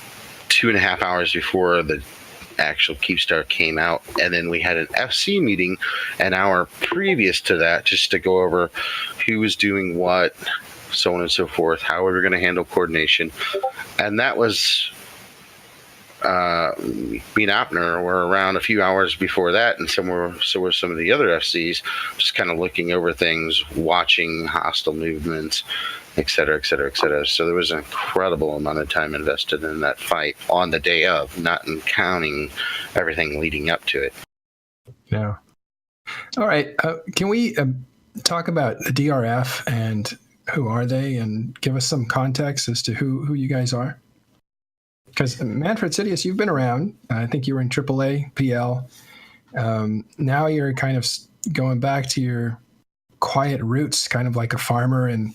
2.5 hours before the actual Keepstar came out, and then we had an FC meeting an hour previous to that just to go over who was doing what, so on and so forth, how we were going to handle coordination. And that was me and Opner were around a few hours before that, and so were some of the other FCs, just kind of looking over things, watching hostile movements, et cetera, et cetera, et cetera. So there was an incredible amount of time invested in that fight on the day of, not in counting everything leading up to it.
Yeah. All right. Can we talk about the DRF and who are they, and give us some context as to who you guys are? Because Manfred Sidious, you've been around. I think you were in AAA, PL. Now you're kind of going back to your quiet roots, kind of like a farmer and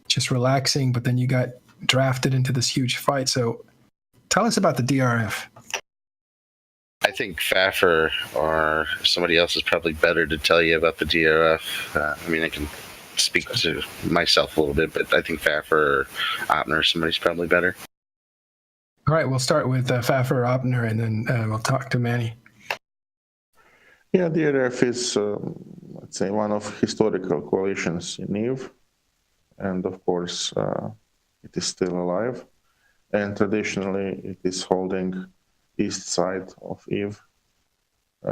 just relaxing, but then you got drafted into this huge fight. So tell us about the DRF.
I think Faffer or somebody else is probably better to tell you about the DRF. I mean, I can speak to myself a little bit, but I think Faffer or Opner, somebody's probably better.
All right, we'll start with Faffer or Opner, and then we'll talk to Manny.
Yeah, the DRF is, let's say, one of historical coalitions in EVE, and of course, it is still alive. And traditionally, it is holding east side of EVE,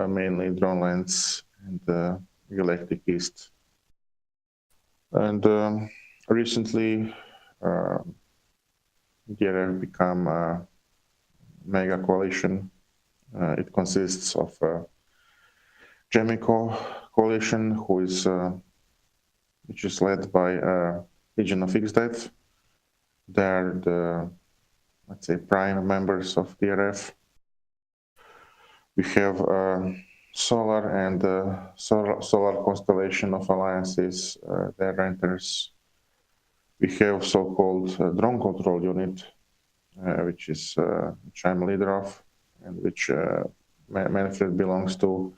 mainly Dragonlance and Galactic East. And recently, DRF became a mega coalition. It consists of Jemico coalition, which is led by Legion of Ixdat. They're the, let's say, prime members of DRF. We have Solar and Solar constellation of alliances, their renters. We have so-called drone control unit, which I'm leader of, and which Manfred belongs to.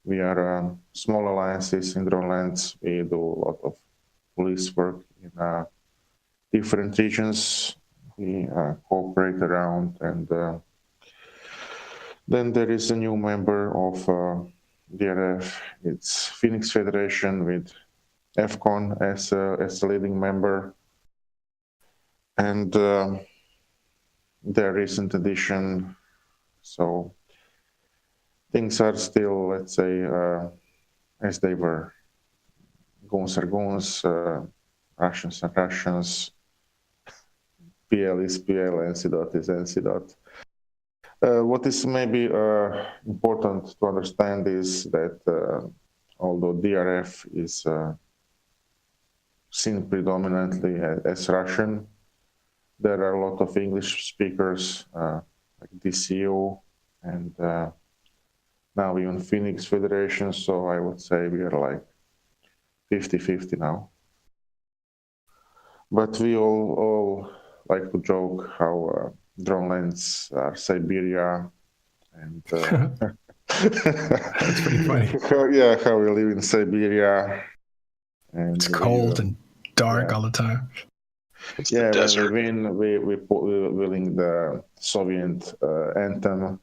We are small alliances in Dragonlance. We do a lot of police work in different regions. We cooperate around, and then there is a new member of DRF. It's Phoenix Federation with FCON as a leading member. And their recent addition, so things are still, let's say, as they were. Goons are goons, Russians are Russians, PL is PL, NC. is NC. What is maybe important to understand is that although DRF is seen predominantly as Russian, there are a lot of English speakers like DCU and now even Phoenix Federation, so I would say we are like 50-50 now. But we all like to joke how Dragonlance are Siberia, and
That's pretty funny.
how we live in Siberia. And
it's cold and dark all the time.
It's
yeah,
the desert.
when we willing the Soviet anthem.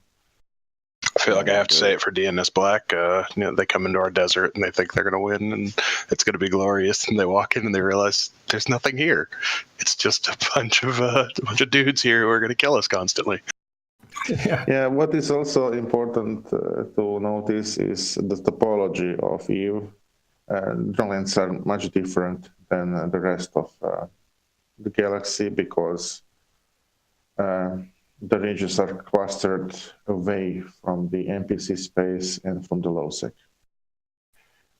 I feel like I have to say it for DNS Black. They come into our desert and they think they're going to win and it's going to be glorious, and they walk in and they realize there's nothing here. It's just a bunch of dudes here who are going to kill us constantly.
Yeah. What is also important to notice is the topology of EVE. Dragonlance are much different than the rest of the galaxy because the regions are clustered away from the NPC space and from the LOSEC,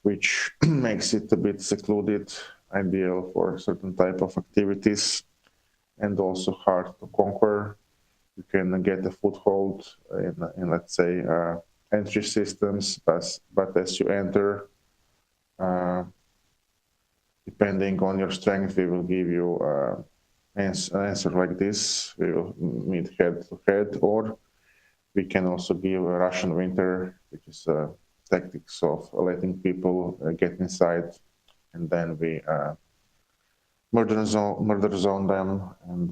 which makes it a bit secluded, ideal for certain type of activities, and also hard to conquer. You can get a foothold in let's say, entry systems, but as you enter, depending on your strength, we will give you an answer like this. We will meet head to head, or we can also give a Russian winter, which is tactics of letting people get inside, and then we murder zone them. And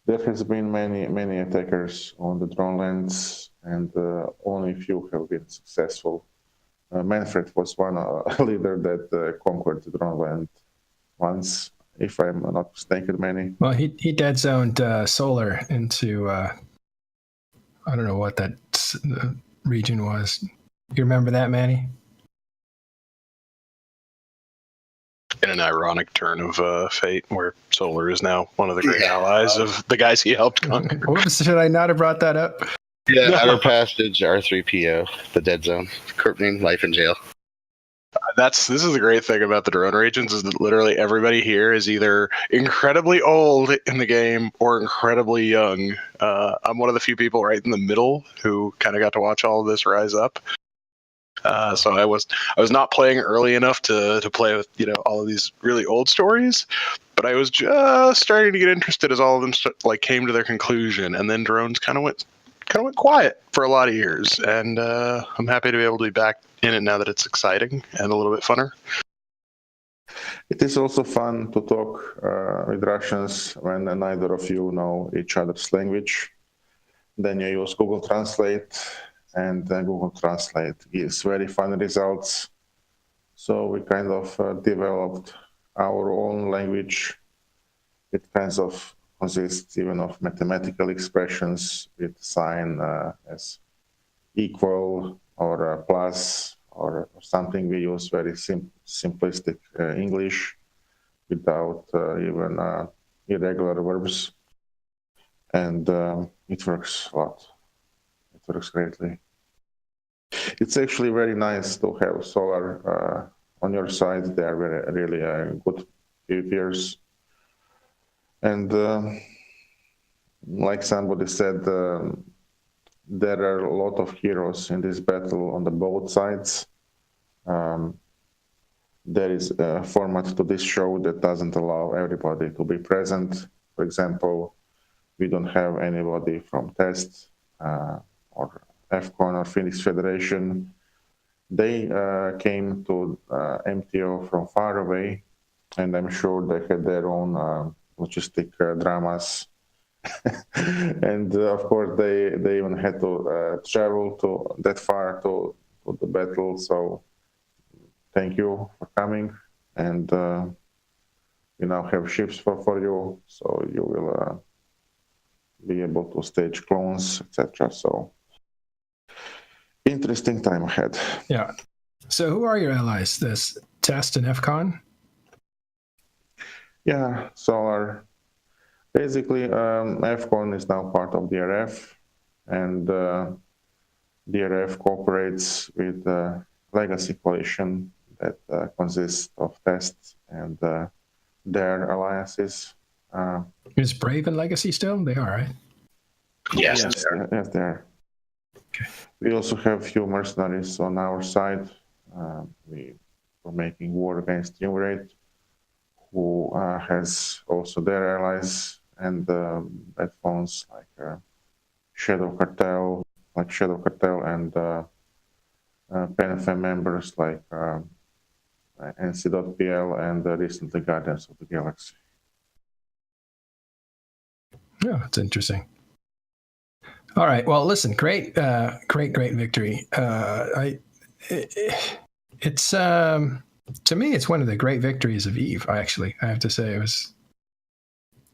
there has been many attackers on the Dragonlance, and only few have been successful. Manfred was one leader that conquered the Dragonland once, if I'm not mistaken, Manny.
Well, he dead zoned Solar into I don't know what that region was. You remember that, Manny?
In an ironic turn of fate, where Solar is now one of the great allies of the guys he helped conquer.
Whoops, should I not have brought that up?
Yeah, Outer Passage, R3PO, the Dead Zone. Corp name, Life in Jail.
This is the great thing about the drone regions is that literally everybody here is either incredibly old in the game or incredibly young. I'm one of the few people right in the middle who kind of got to watch all of this rise up. So I was not playing early enough to play with all of these really old stories, but I was just starting to get interested as all of them came to their conclusion, and then drones kind of went quiet for a lot of years, and I'm happy to be able to be back in it now that it's exciting and a little bit funner.
It is also fun to talk with Russians when neither of you know each other's language. Then you use Google Translate, and Google Translate gives very fun results. So we kind of developed our own language. It kind of consists even of mathematical expressions with sign as equal or plus or something. We use very simplistic English without even irregular verbs. And it works a lot. It works greatly. It's actually very nice to have Solar on your side. They are really good PvPers. And like somebody said, there are a lot of heroes in this battle on the both sides. There is a format to this show that doesn't allow everybody to be present. For example, we don't have anybody from Test or FCON or Phoenix Federation. They came to MTO from far away, and I'm sure they had their own logistic dramas. And of course, they even had to travel to that far to the battle. So thank you for coming, and we now have ships for you, so you will be able to stage clones, etc. So interesting time ahead.
Yeah. So who are your allies? This Test and FCON?
Yeah, Solar. Basically, FCON is now part of DRF, and DRF cooperates with the Legacy Coalition that consists of Test and their alliances.
Is Brave and Legacy still? They are, right?
Yes.
Yes, they are.
Okay.
We also have a few mercenaries on our side. We were making war against Numerate, who has also their allies and bad phones like Shadow Cartel, and PenFM members like NC.pl and recently Guardians of the Galaxy.
Yeah, it's interesting. All right. Well, listen, great victory. It's to me, it's one of the great victories of EVE. I have to say, it was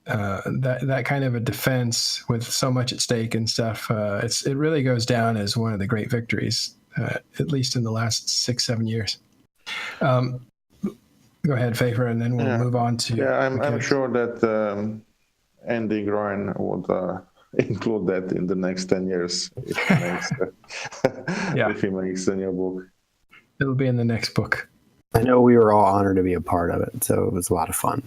that kind of a defense with so much at stake and stuff. It really goes down as one of the great victories, at least in the last 6-7 years. Go ahead, Favor, and then we'll move on to.
Yeah, I'm sure that Andy Groen would include that in the next 10 years if he makes a new book.
It'll be in the next book.
I know we were all honored to be a part of it, so it was a lot of fun.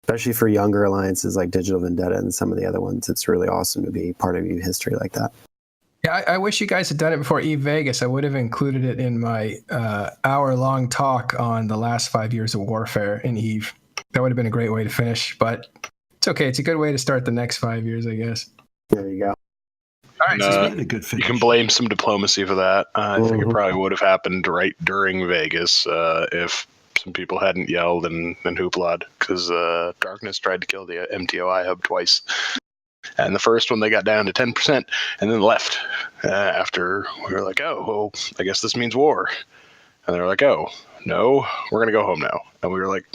Especially for younger alliances like Digital Vendetta and some of the other ones. It's really awesome to be part of EVE history like that.
Yeah, I wish you guys had done it before EVE Vegas. I would have included it in my hour-long talk on the last 5 years of warfare in EVE. That would have been a great way to finish, but it's okay. It's a good way to start the next 5 years, I guess.
There you go.
All right,
a good finish.
You can blame some diplomacy for that. I think it probably would have happened right during Vegas if some people hadn't yelled and hoopla, because Darkness tried to kill the MTO iHub twice. And the first one, they got down to 10% and then left after we were like, oh, well, I guess this means war. And they were like, oh, no, we're going to go home now. And we were like,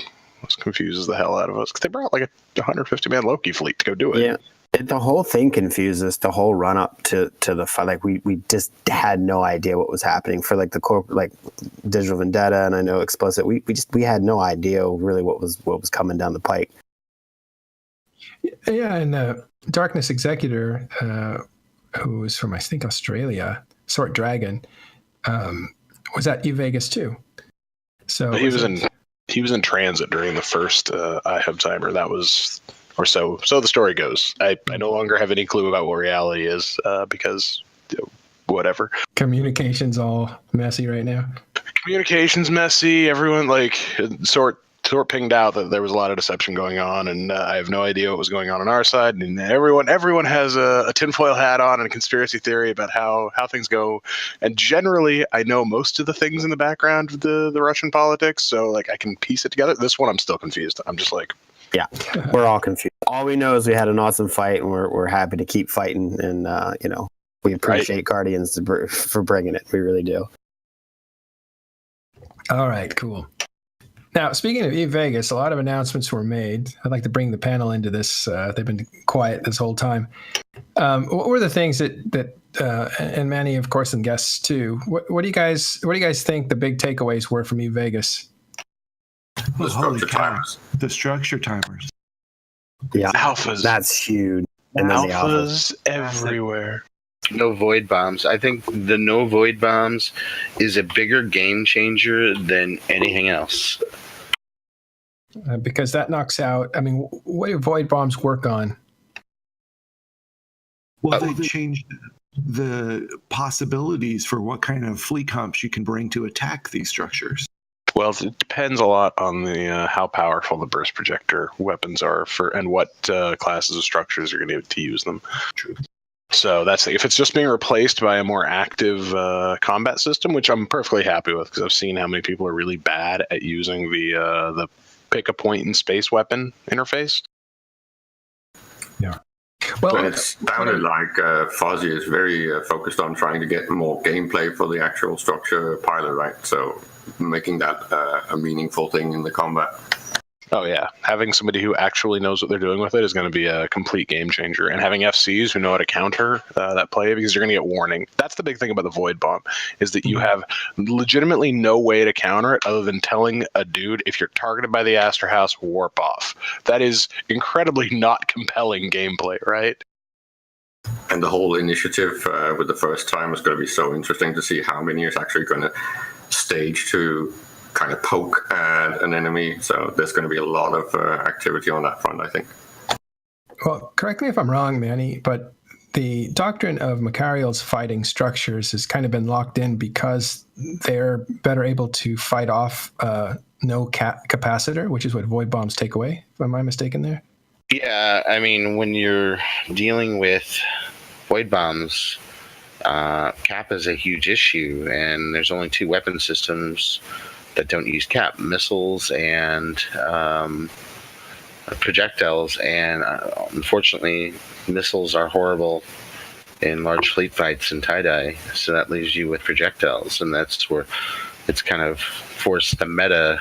this confuses the hell out of us, because they brought like a 150-man Loki fleet to go do it.
Yeah. The whole thing confused us. The whole run up to the fight, like we just had no idea what was happening for like the corporate, like Digital Vendetta, and I know Explicit. We had no idea really what was coming down the pike.
Yeah, and Darkness Executor, who was from I think Australia, Sort Dragon, was at EVE Vegas too. So
But he was in transit during the first iHub timer. That was, or so the story goes. I no longer have any clue about what reality is because whatever.
Communication's all messy right now.
Communication's messy. Everyone sort pinged out that there was a lot of deception going on, and I have no idea what was going on our side. And everyone has a tinfoil hat on and a conspiracy theory about how things go. And generally, I know most of the things in the background of the Russian politics, so like I can piece it together. This one, I'm still confused. I'm just like,
yeah, we're all confused. All we know is we had an awesome fight, and we're happy to keep fighting. And we appreciate Guardians for bringing it. We really do.
All right, cool. Now, speaking of EVE Vegas, a lot of announcements were made. I'd like to bring the panel into this. They've been quiet this whole time. What were the things that and Manny, of course, and guests too. What do you guys think the big takeaways were from EVE Vegas?
The structure timers.
The structure timers.
Yeah,
alphas.
That's huge. And then
Alphas everywhere.
No void bombs. I think the no void bombs is a bigger game changer than anything else.
Because that knocks out. I mean, what do void bombs work on?
Well, they changed the possibilities for what kind of fleet comps you can bring to attack these structures.
Well, it depends a lot on the how powerful the burst projector weapons are and what classes of structures are going to use them.
True.
So that's if it's just being replaced by a more active combat system, which I'm perfectly happy with because I've seen how many people are really bad at using the pick a point in space weapon interface.
Yeah. Well,
it sounded like Fuzzy is very focused on trying to get more gameplay for the actual structure pilot, right? So making that a meaningful thing in the combat.
Oh, yeah. Having somebody who actually knows what they're doing with it is going to be a complete game changer. And having FCs who know how to counter that play, because you're going to get warning. That's the big thing about the Void Bomb, is that you have legitimately no way to counter it other than telling a dude, if you're targeted by the Astor House, warp off. That is incredibly not compelling gameplay, right?
And the whole initiative with the first time is going to be so interesting to see how many is actually going to stage to kind of poke at an enemy. So there's going to be a lot of activity on that front, I think.
Well, correct me if I'm wrong, Manny, but the doctrine of Machariel's fighting structures has kind of been locked in because they're better able to fight off no capacitor, which is what void bombs take away. Am I mistaken there?
Yeah, I mean, when you're dealing with void bombs, cap is a huge issue, and there's only two weapon systems that don't use cap: missiles and projectiles. And unfortunately, missiles are horrible in large fleet fights and tie-dye, so that leaves you with projectiles, and that's where it's kind of forced the meta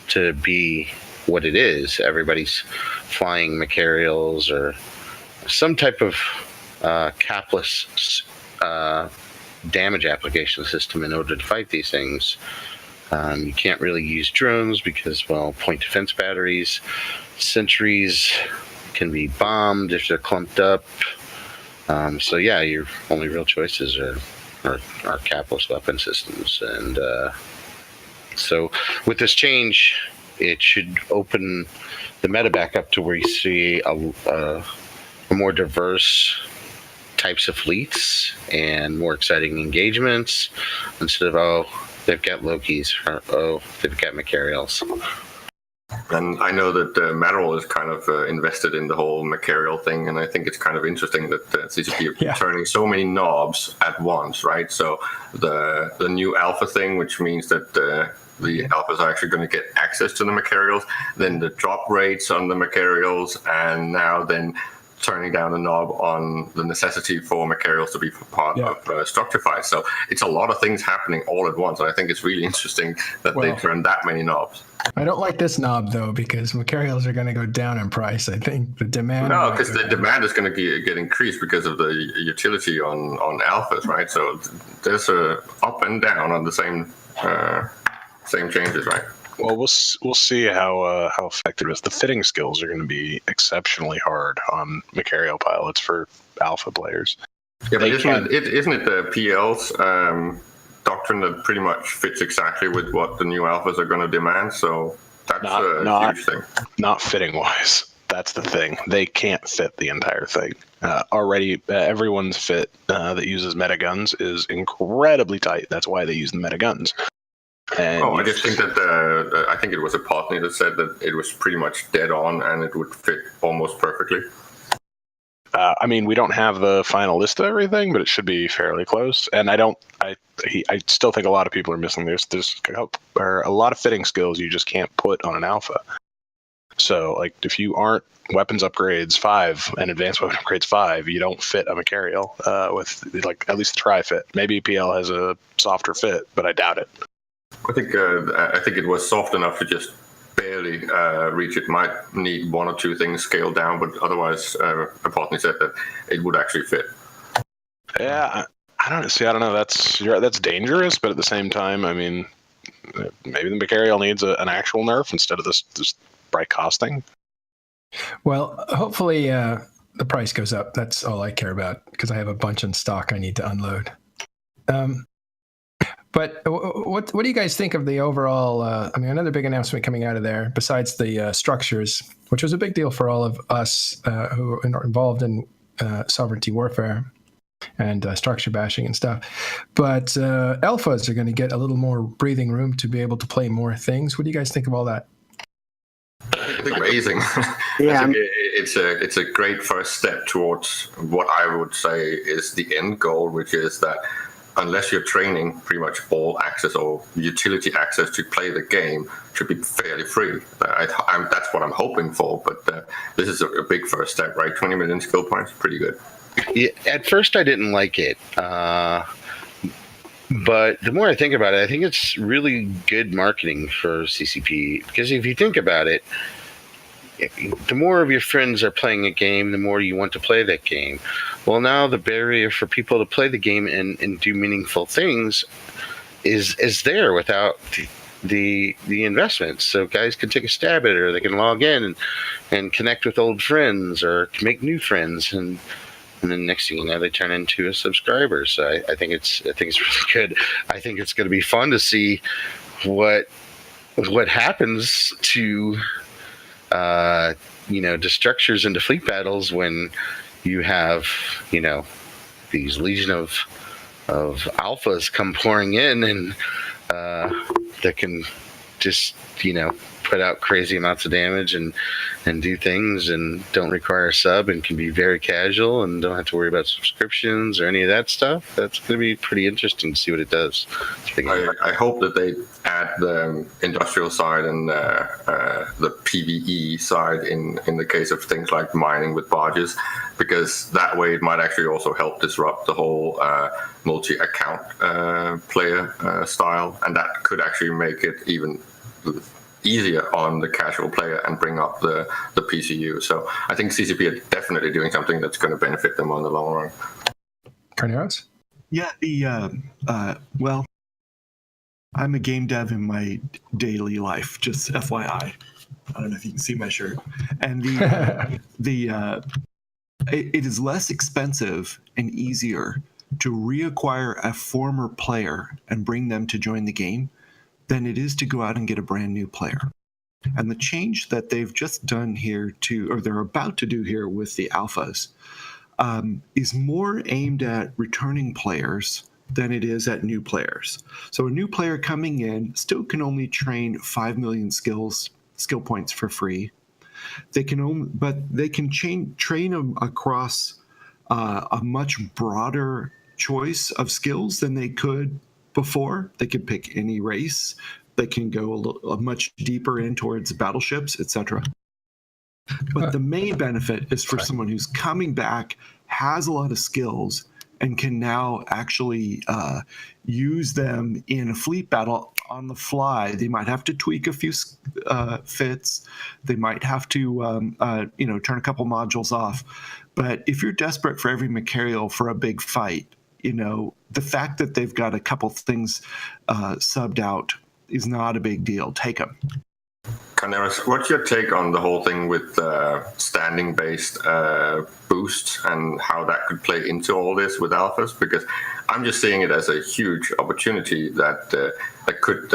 to be what it is. Everybody's flying Machariels or some type of capless damage application system in order to fight these things. You can't really use drones because, well, point defense batteries, sentries can be bombed if they're clumped up. So yeah, your only real choices are capless weapon systems. And so with this change, it should open the meta back up to where you see a more diverse types of fleets and more exciting engagements instead of, they've got Lokis, or they've got Machariels.
And I know that Matterall is kind of invested in the whole Machariel thing, and I think it's kind of interesting that CCP are turning so many knobs at once, right? So the new alpha thing, which means that the alphas are actually going to get access to the Machariels, then the drop rates on the Machariels, and now then turning down the knob on the necessity for Machariels to be part of Structurefy. So it's a lot of things happening all at once, and I think it's really interesting that they turn that many knobs.
I don't like this knob, though, because Machariels are going to go down in price. I think the demand...
No, because the demand is going to get increased because of the utility on alphas, right? So there's a up and down on the same changes, right?
Well, we'll see how effective it is. The fitting skills are going to be exceptionally hard on Machariel pilots for alpha players.
Yeah, but isn't it the PLs doctrine that pretty much fits exactly with what the new alphas are going to demand. So that's a huge thing.
Not fitting wise. That's the thing. They can't fit the entire thing. Already, everyone's fit that uses meta guns is incredibly tight. That's why they use the meta guns. And
I just think that I think it was a partner that said that it was pretty much dead on and it would fit almost perfectly.
I mean, we don't have the final list of everything, but it should be fairly close. And I still think a lot of people are missing this. There's a lot of fitting skills you just can't put on an alpha. So, like, if you aren't weapons upgrades 5 and advanced weapon upgrades 5, you don't fit a Machariel with, like, at least the tri-fit. Maybe PL has a softer fit, but I doubt it.
I think it was soft enough to just barely reach it. Might need 1 or 2 things scaled down, but otherwise, Apotny said that it would actually fit.
Yeah, I don't know. That's dangerous, but at the same time, I mean, maybe the Machariel needs an actual nerf instead of this bright costing.
Well, hopefully the price goes up. That's all I care about because I have a bunch in stock I need to unload. But what do you guys think of the overall? Another big announcement coming out of there, besides the structures, which was a big deal for all of us who are involved in sovereignty warfare and structure bashing and stuff. But alphas are going to get a little more breathing room to be able to play more things. What do you guys think of all that?
It's amazing.
Yeah,
I think it's a great first step towards what I would say is the end goal, which is that unless you're training, pretty much all access or utility access to play the game should be fairly free. That's what I'm hoping for, but this is a big first step, right? 20 million skill points, pretty good.
Yeah, at first I didn't like it, but the more I think about it, I think it's really good marketing for CCP, because if you think about it, the more of your friends are playing a game, the more you want to play that game. Well, now the barrier for people to play the game and do meaningful things is there without the investment. So guys can take a stab at it, or they can log in and connect with old friends or make new friends, and then next thing you know, they turn into a subscriber. So I think it's really good. I think it's going to be fun to see what happens to to structures and to fleet battles when you have these legion of alphas come pouring in and that can just put out crazy amounts of damage and do things and don't require a sub and can be very casual and don't have to worry about subscriptions or any of that stuff. That's going to be pretty interesting to see what it does.
I hope that they add the industrial side and the PvE side in the case of things like mining with barges, because that way it might actually also help disrupt the whole multi-account player style, and that could actually make it even easier on the casual player and bring up the PCU. So I think CCP are definitely doing something that's going to benefit them on the long run.
Carneros?
Yeah, well, I'm a game dev in my daily life, just FYI. I don't know if you can see my shirt. And it is less expensive and easier to reacquire a former player and bring them to join the game than it is to go out and get a brand new player. And the change that they've just done here or they're about to do here with the alphas, is more aimed at returning players than it is at new players. So a new player coming in still can only train 5 million skill points for free. They can train them across a much broader choice of skills than they could before. They could pick any race. They can go much deeper in towards battleships, etc. But the main benefit is for someone who's coming back, has a lot of skills, and can now actually use them in a fleet battle on the fly. They might have to tweak a few fits. They might have to turn a couple modules off. But if you're desperate for every Machariel for a big fight, the fact that they've got a couple things subbed out is not a big deal. Take them.
Carneros, what's your take on the whole thing with standing-based boosts and how that could play into all this with alphas? Because I'm just seeing it as a huge opportunity that could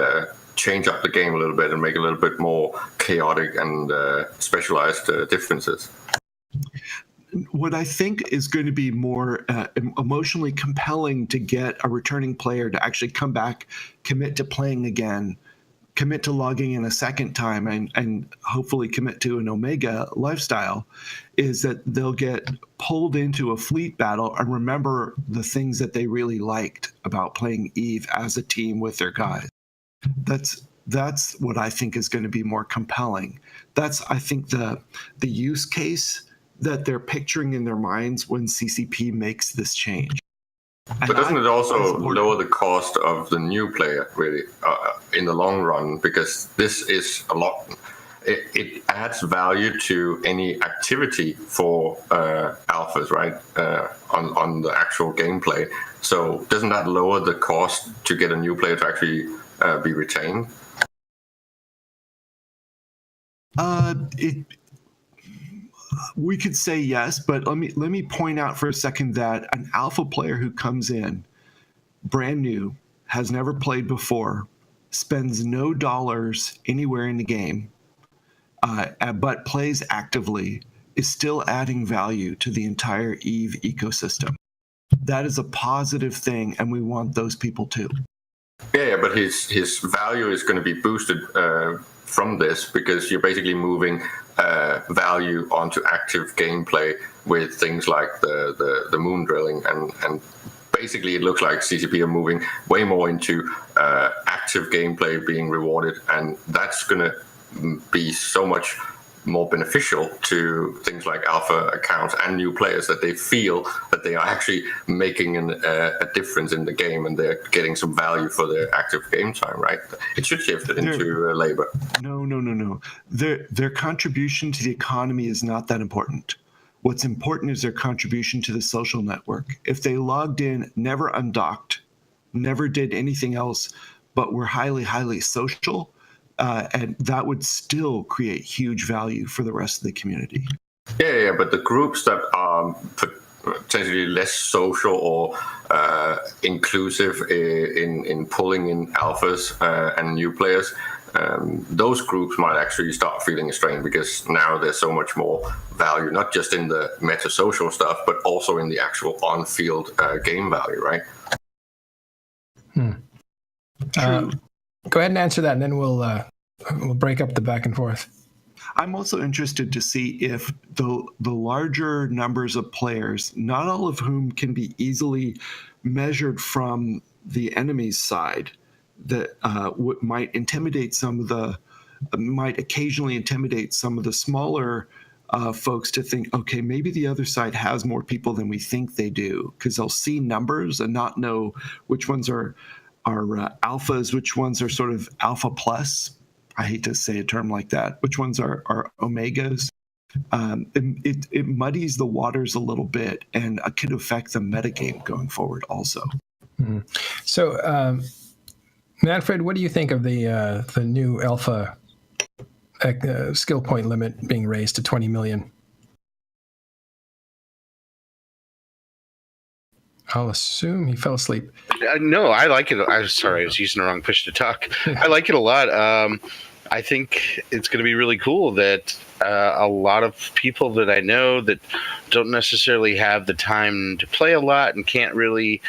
change up the game a little bit and make it a little bit more chaotic and specialized differences.
What I think is going to be more emotionally compelling to get a returning player to actually come back, commit to playing again, commit to logging in a second time, and hopefully commit to an Omega lifestyle, is that they'll get pulled into a fleet battle and remember the things that they really liked about playing EVE as a team with their guys. That's what I think is going to be more compelling. That's, I think, the use case that they're picturing in their minds when CCP makes this change.
But doesn't it also lower the cost of the new player, really, in the long run? Because this is a lot. It adds value to any activity for alphas, right? On the actual gameplay. So doesn't that lower the cost to get a new player to actually be retained?
We could say yes, but let me point out for a second that an alpha player who comes in brand new, has never played before, spends no dollars anywhere in the game, but plays actively, is still adding value to the entire EVE ecosystem. That is a positive thing, and we want those people too.
Yeah, but his value is going to be boosted from this, because you're basically moving value onto active gameplay with things like the moon drilling, and basically it looks like CCP are moving way more into active gameplay being rewarded, and that's going to be so much more beneficial to things like alpha accounts and new players, that they feel that they are actually making a difference in the game and they're getting some value for their active game time, right? It should shift it into labor.
No. Their contribution to the economy is not that important. What's important is their contribution to the social network. If they logged in, never undocked, never did anything else, but were highly, highly social, and that would still create huge value for the rest of the community.
Yeah, but the groups that are potentially less social or inclusive in pulling in alphas and new players, those groups might actually start feeling a strain, because now there's so much more value, not just in the meta social stuff, but also in the actual on-field game value, right?
Go ahead and answer that, and then we'll break up the back and forth.
I'm also interested to see if the larger numbers of players, not all of whom can be easily measured from the enemy's side, that might occasionally intimidate some of the smaller folks to think, okay, maybe the other side has more people than we think they do, because they'll see numbers and not know which ones are alphas, which ones are sort of alpha plus. I hate to say a term like that. Which ones are omegas? It muddies the waters a little bit, and it could affect the metagame going forward also.
Mm-hmm. So, Manfred, what do you think of the new alpha skill point limit being raised to 20 million? I'll assume he fell asleep.
No, I like it. I'm sorry, I was using the wrong push to talk. I like it a lot. I think it's going to be really cool that a lot of people that I know that don't necessarily have the time to play a lot and can't really,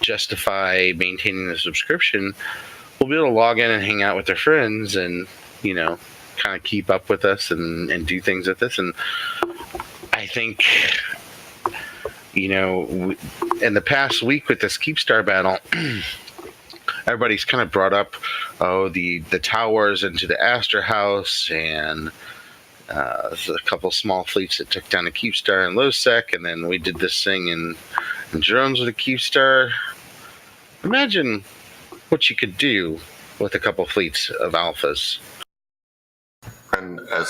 justify maintaining the subscription will be able to log in and hang out with their friends and, kind of keep up with us and do things with us. And I think, in the past week with this Keepstar battle, everybody's kind of brought up, the towers into the Astor House, and there's a couple small fleets that took down a Keepstar and Lowsec, and then we did this thing in drones with a Keepstar. Imagine what you could do with a couple fleets of alphas.
And And as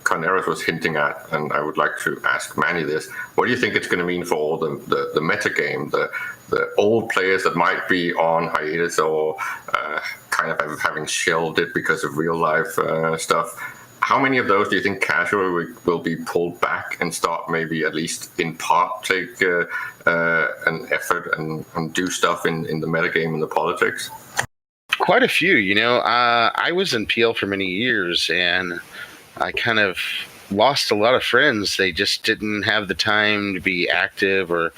Carneros was hinting at, and I would like to ask Manny this, what do you think it's going to mean for all the metagame, the old players that might be on hiatus or kind of having shelved it because of real life stuff? How many of those do you think casually will be pulled back and start maybe at least in part take an effort and do stuff in the metagame and the politics?
Quite a few, I was in PL for many years, and I kind of lost a lot of friends. They just didn't have the time to be active or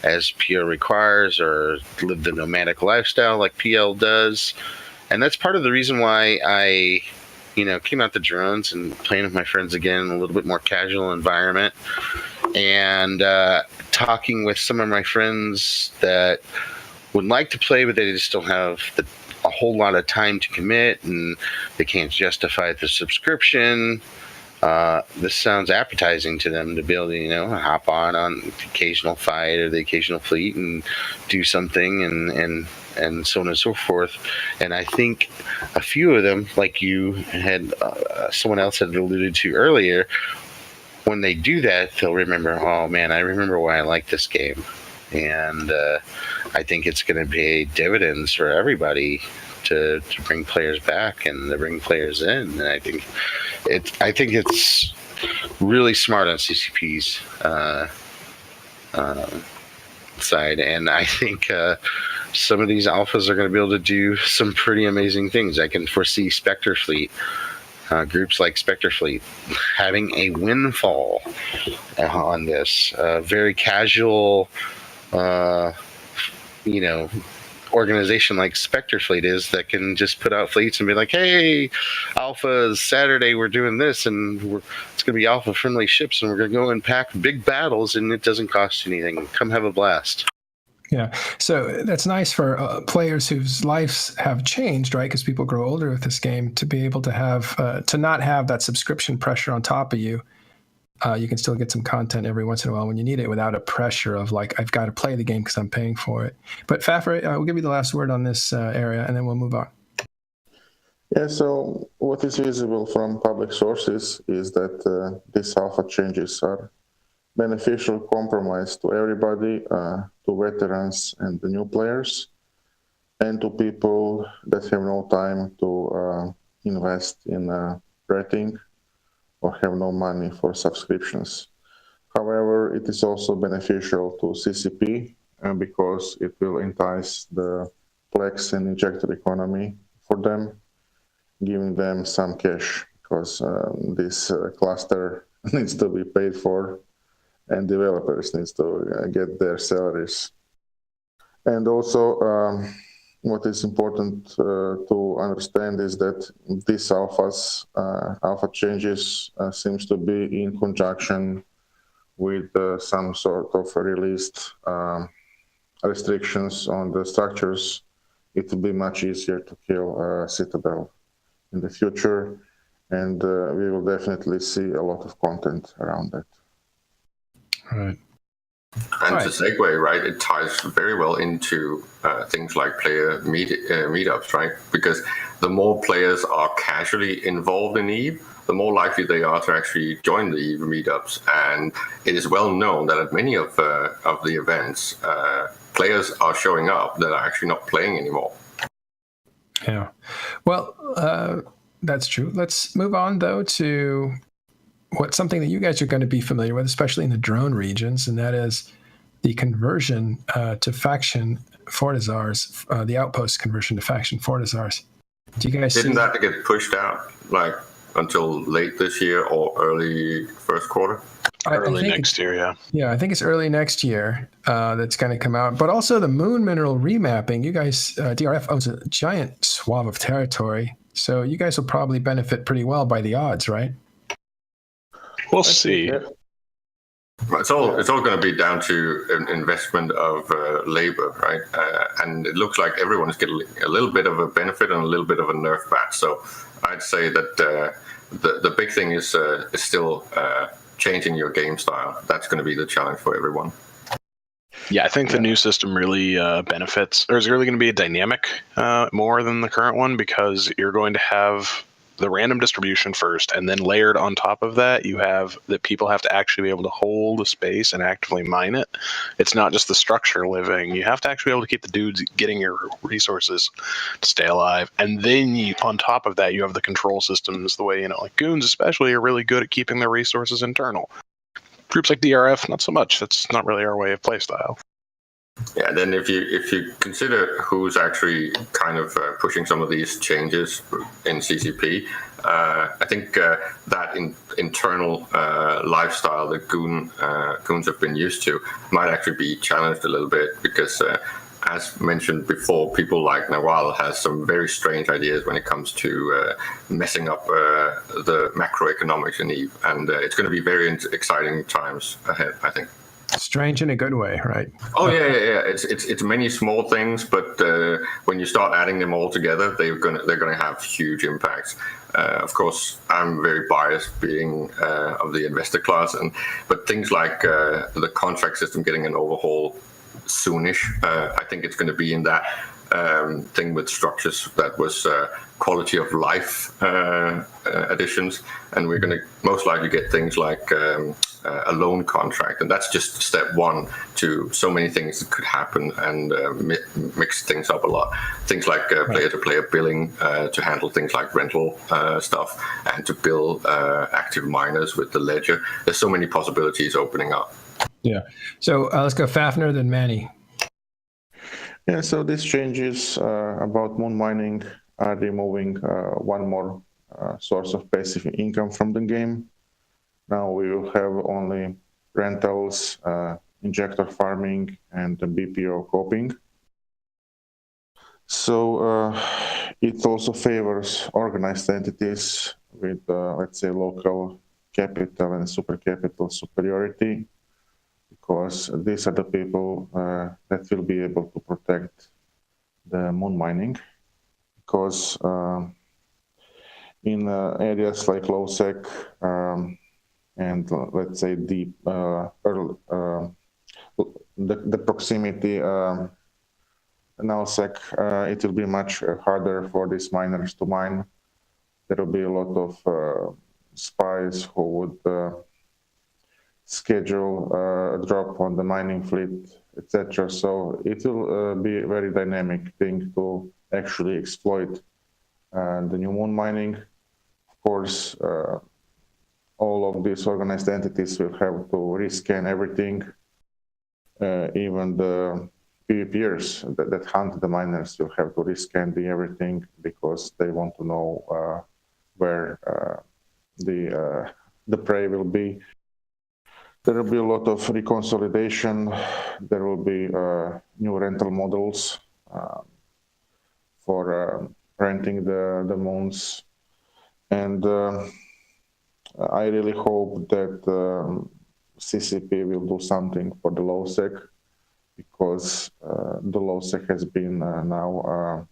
as PL requires or live the nomadic lifestyle like PL does. And that's part of the reason why I, came out the drones and playing with my friends again in a little bit more casual environment, and talking with some of my friends that would like to play, but they just don't have a whole lot of time to commit, and they can't justify the subscription. This sounds appetizing to them to be able to, hop on the occasional fight or the occasional fleet and do something and so on and so forth. And I think a few of them, like you had, someone else had alluded to earlier, when they do that, they'll remember, oh man, I remember why I like this game. And I think it's going to pay dividends for everybody to bring players back and to bring players in. And I think it's really smart on CCP's side. And I think some of these alphas are going to be able to do some pretty amazing things. I can foresee Spectre Fleet, groups like Spectre Fleet, having a windfall on this. Very casual, organization like Spectre Fleet is, that can just put out fleets and be like, hey, alphas, Saturday we're doing this, and it's going to be alpha friendly ships, and we're going to go and pack big battles, and it doesn't cost you anything. Come have a blast.
Yeah, so that's nice for players whose lives have changed, right? Because people grow older with this game, to be able to have to not have that subscription pressure on top of you. You can still get some content every once in a while when you need it, without a pressure of like, I've got to play the game because I'm paying for it. But Faffer, we'll give you the last word on this area, and then we'll move on.
Yeah, so what is visible from public sources is that these alpha changes are beneficial compromise to everybody, to veterans and the new players, and to people that have no time to invest in rating or have no money for subscriptions. However, it is also beneficial to CCP because it will entice the flex and injector economy for them, giving them some cash, because this cluster needs to be paid for and developers needs to get their salaries. And also, what is important to understand is that these alpha changes seems to be in conjunction with some sort of released restrictions on the structures. It will be much easier to kill Citadel in the future, and we will definitely see a lot of content around that.
Right.
And to segue, right, it ties very well into things like player meetups, right? Because the more players are casually involved in EVE, the more likely they are to actually join the EVE meetups. And it is well known that at many of the events, players are showing up that are actually not playing anymore.
Yeah. Well, that's true. Let's move on, though, to something that you guys are going to be familiar with, especially in the drone regions, and that is the conversion to faction Fortizars, the outpost conversion to faction Fortizars. Do you guys
Didn't that get pushed out until late this year or early first quarter?
Early next year, yeah.
Yeah, I think it's early next year that's going to come out. But also the moon mineral remapping. You guys, DRF owns a giant swath of territory, so you guys will probably benefit pretty well by the odds, right?
We'll see.
It's all going to be down to an investment of labor, right? And it looks like everyone's getting a little bit of a benefit and a little bit of a nerf back. So I'd say that the big thing is still changing your game style. That's going to be the challenge for everyone.
Yeah, I think the new system really benefits, or is really going to be a dynamic more than the current one, because you're going to have the random distribution first, and then layered on top of that, you have that people have to actually be able to hold the space and actively mine it. It's not just the structure living. You have to actually be able to keep the dudes getting your resources to stay alive. And then on top of that, you have the control systems, the way, like goons especially are really good at keeping their resources internal. Groups like DRF, not so much. That's not really our way of playstyle.
Yeah, then if you consider who's actually kind of pushing some of these changes in CCP, I think that internal lifestyle that goons have been used to might actually be challenged a little bit because, as mentioned before, people like Nawal has some very strange ideas when it comes to messing up the macroeconomics in EVE, and it's going to be very exciting times ahead, I think.
Strange in a good way, right?
Oh yeah. It's many small things, but when you start adding them all together, they're gonna have huge impacts. Of course, I'm very biased, being of the investor class, but things like the contract system getting an overhaul soonish. I think it's going to be in that thing with structures that was quality of life additions, and we're going to most likely get things like a loan contract, and that's just step one to so many things that could happen and mix things up a lot. Things like player-to-player billing to handle things like rental stuff, and to bill active miners with the ledger. There's so many possibilities opening up.
Yeah. So let's go Fafnir, then Manny.
Yeah, so these changes about moon mining are removing one more source of passive income from the game. Now we will have only rentals, injector farming, and the BPO coping. So it also favors organized entities with, let's say, local capital and super capital superiority, because these are the people that will be able to protect the moon mining. Because in areas like low-sec and let's say the proximity null-sec, it will be much harder for these miners to mine. There will be a lot of spies who would schedule a drop on the mining fleet, etc. So it will be a very dynamic thing to actually exploit the new moon mining. Of course, all of these organized entities will have to rescan everything. Even the PvPers that hunt the miners will have to rescan everything, because they want to know where the prey will be. There will be a lot of reconsolidation. There will be new rental models for renting the moons. And I really hope that CCP will do something for the low-sec, because the low-sec has been now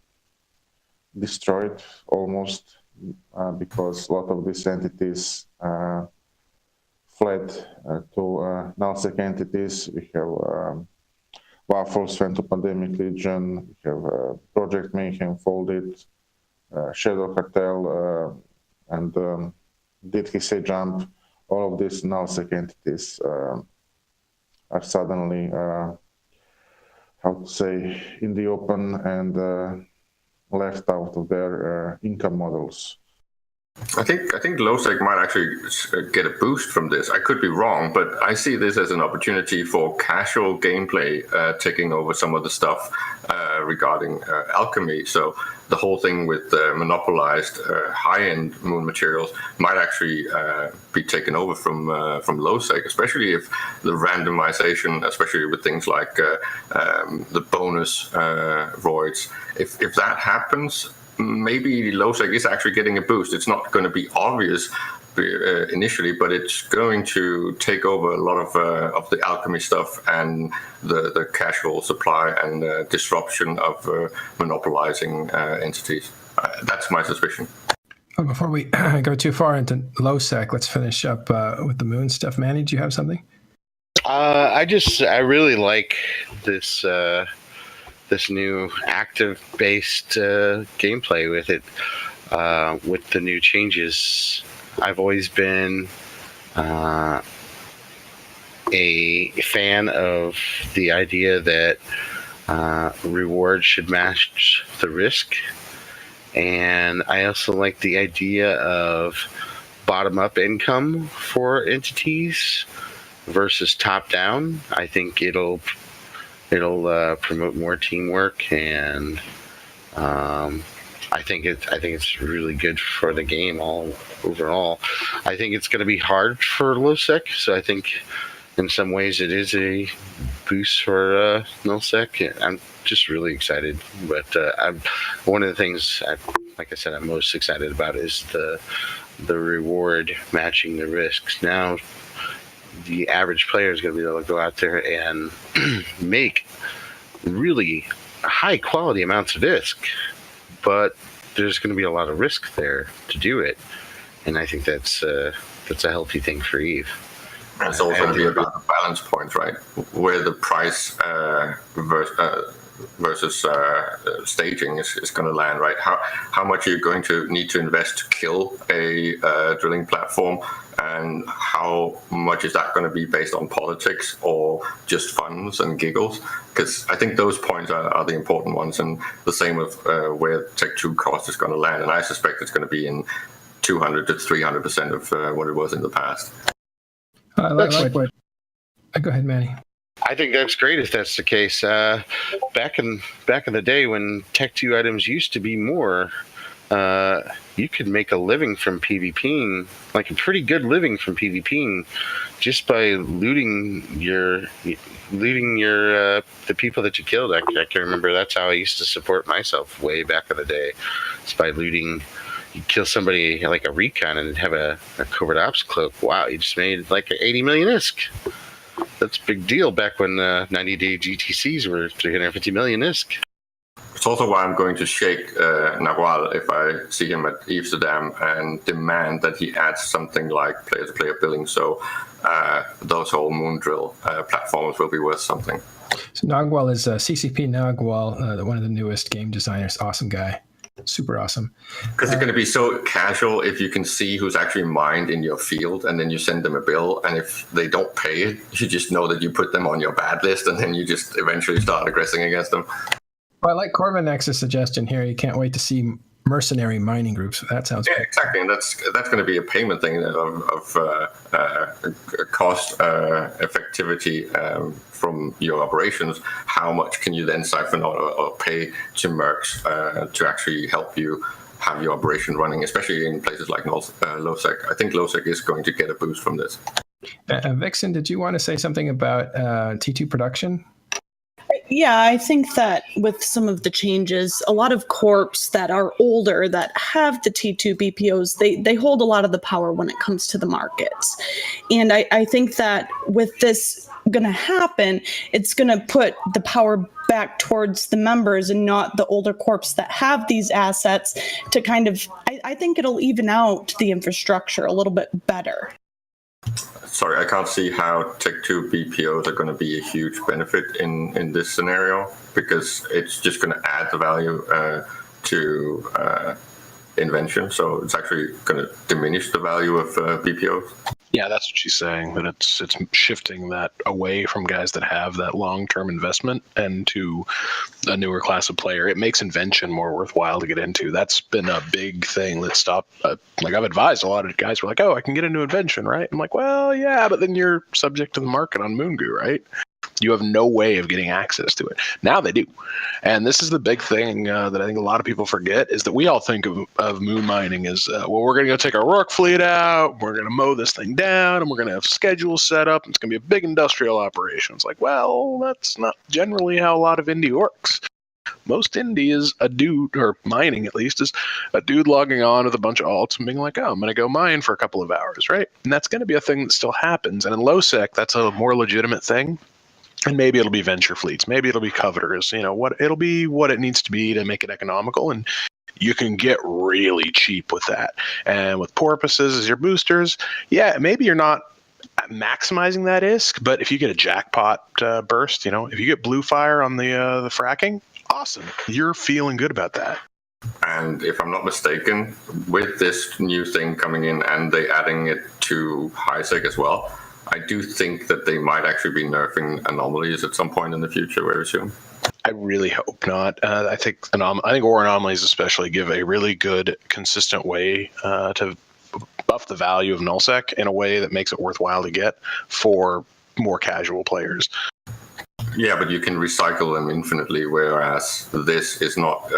destroyed almost, because a lot of these entities fled to null-sec entities. We have Waffles went to Pandemic Legion, we have Project Mayhem folded, Shadow Cartel, and Did He Say Jump. All of these null-sec entities are suddenly, how to say, in the open and left out of their income models.
I think low-sec might actually get a boost from this. I could be wrong, but I see this as an opportunity for casual gameplay taking over some of the stuff regarding alchemy. So the whole thing with monopolized high-end moon materials might actually be taken over from low-sec, especially if the randomization, especially with things like the bonus roids, if that happens, maybe low-sec is actually getting a boost. It's not going to be obvious initially, but it's going to take over a lot of the alchemy stuff and the casual supply and disruption of monopolizing entities. That's my suspicion.
Before we go too far into low-sec, let's finish up with the moon stuff. Manny, do you have something?
I really like this this new active-based gameplay with it. with the new changes. I've always been a fan of the idea that reward should match the risk. And I also like the idea of bottom-up income for entities versus top-down. I think it'll promote more teamwork, and I think it's really good for the game overall. I think it's going to be hard for LowSec, so I think in some ways it is a boost for nullsec. I'm just really excited, but one of the things, like I said, I'm most excited about is the reward matching the risks. Now the average player is going to be able to go out there and make really high quality amounts of risk, but there's going to be a lot of risk there to do it, and I think that's a healthy thing for EVE.
It's also going to be about the balance point, right? Where the price versus staging is going to land, right? How much are you going to need to invest to kill a drilling platform, and how much is that going to be based on politics or just funds and giggles? Because I think those points are the important ones, and the same with where Tech2 cost is going to land, and I suspect it's going to be in 200 to 300% of what it was in the past.
I like what. Go ahead, Manny.
I think that's great if that's the case. Back in the day when Tech2 items used to be more, you could make a living from PvPing, like a pretty good living from PvPing, just by looting the people that you killed. I can remember that's how I used to support myself way back in the day. It's by looting. You kill somebody like a recon and have a covert ops cloak. Wow, you just made like 80 million ISK. That's a big deal back when 90-day GTCs were 350 million ISK.
It's also why I'm going to shake Nagual if I see him at Amsterdam and demand that he adds something like player-to-player billing, so those whole Moondrill platforms will be worth something.
So Nagual is CCP Nagual, one of the newest game designers. Awesome guy. Super awesome.
Because it's going to be so casual if you can see who's actually mined in your field, and then you send them a bill, and if they don't pay it, you just know that you put them on your bad list, and then you just eventually start aggressing against them.
Well, I like Corvinex's suggestion here. You can't wait to see mercenary mining groups. That sounds
good. Exactly, and that's going to be a payment thing of cost effectivity from your operations. How much can you then siphon or pay to mercs to actually help you have your operation running, especially in places like LowSec. I think LowSec is going to get a boost from this.
Vixen, did you want to say something about T2 production?
Yeah, I think that with some of the changes, a lot of corps that are older that have the T2 BPOs, they hold a lot of the power when it comes to the markets. And I think that with this going to happen, it's going to put the power back towards the members and not the older corps that have these assets to kind of, I think it'll even out the infrastructure a little bit better.
Sorry, I can't see how Tech2 BPOs are going to be a huge benefit in this scenario, because it's just going to add the value to invention. So it's actually going to diminish the value of BPOs.
Yeah, that's what she's saying, that it's shifting that away from guys that have that long-term investment and to a newer class of player. It makes invention more worthwhile to get into. That's been a big thing that stopped, like I've advised a lot of guys who are like, oh, I can get into invention, right? I'm like, well, yeah, but then you're subject to the market on Moongoo, right? You have no way of getting access to it. Now they do. And this is the big thing that I think a lot of people forget, is that we all think of moon mining as, well, we're going to go take our Rourke fleet out, we're going to mow this thing down, and we're going to have schedules set up, and it's going to be a big industrial operation. It's like, well, that's not generally how a lot of indie works. Most indie is a dude, or mining at least, is a dude logging on with a bunch of alts and being like, oh, I'm going to go mine for a couple of hours, right? And that's going to be a thing that still happens. And in LowSec, that's a more legitimate thing. And maybe it'll be venture fleets. Maybe it'll be coveters. You know, it'll be what it needs to be to make it economical. And you can get really cheap with that. And with porpoises as your boosters, yeah, maybe you're not maximizing that ISK, but if you get a jackpot burst, if you get blue fire on the fracking, awesome. You're feeling good about that.
And if I'm not mistaken, with this new thing coming in and they adding it to HiSec as well, I do think that they might actually be nerfing anomalies at some point in the future, very soon.
I really hope not. I think Ore anomalies especially give a really good, consistent way to buff the value of nullsec in a way that makes it worthwhile to get for more casual players.
Yeah, but you can recycle them infinitely, whereas this is not.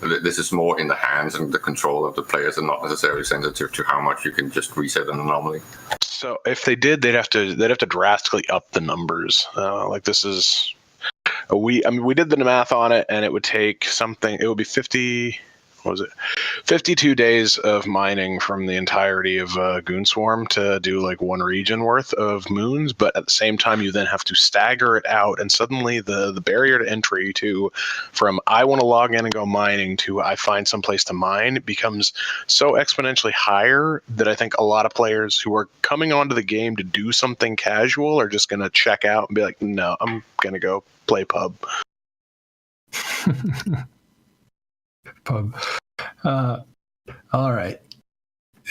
This is more in the hands and the control of the players, and not necessarily sensitive to how much you can just reset an anomaly.
So if they did, they'd have to drastically up the numbers. Like this is. We did the math on it, and it would take something. It would be 52 days of mining from the entirety of Goonswarm to do like one region worth of moons. But at the same time, you then have to stagger it out, and suddenly the barrier to entry from I want to log in and go mining to I find some place to mine becomes so exponentially higher that I think a lot of players who are coming onto the game to do something casual are just going to check out and be like, no, I'm going to go play pub.
Pub. All right.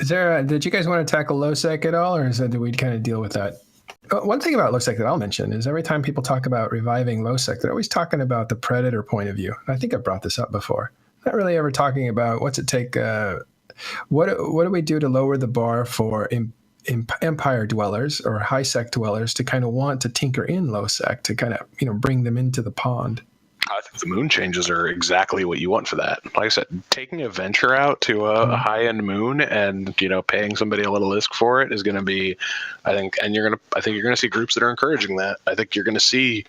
Did you guys want to tackle LowSec at all, or did we kind of deal with that? One thing about LowSec that I'll mention is every time people talk about reviving LowSec, they're always talking about the predator point of view. I think I brought this up before. Not really ever talking about what's it take. What do we do to lower the bar for Empire dwellers or HiSec dwellers to kind of want to tinker in LowSec to kind of bring them into the pond?
I think the moon changes are exactly what you want for that. Like I said, taking a venture out to a high-end moon and paying somebody a little ISK for it is going to be, I think you're going to see groups that are encouraging that. I think you're going to see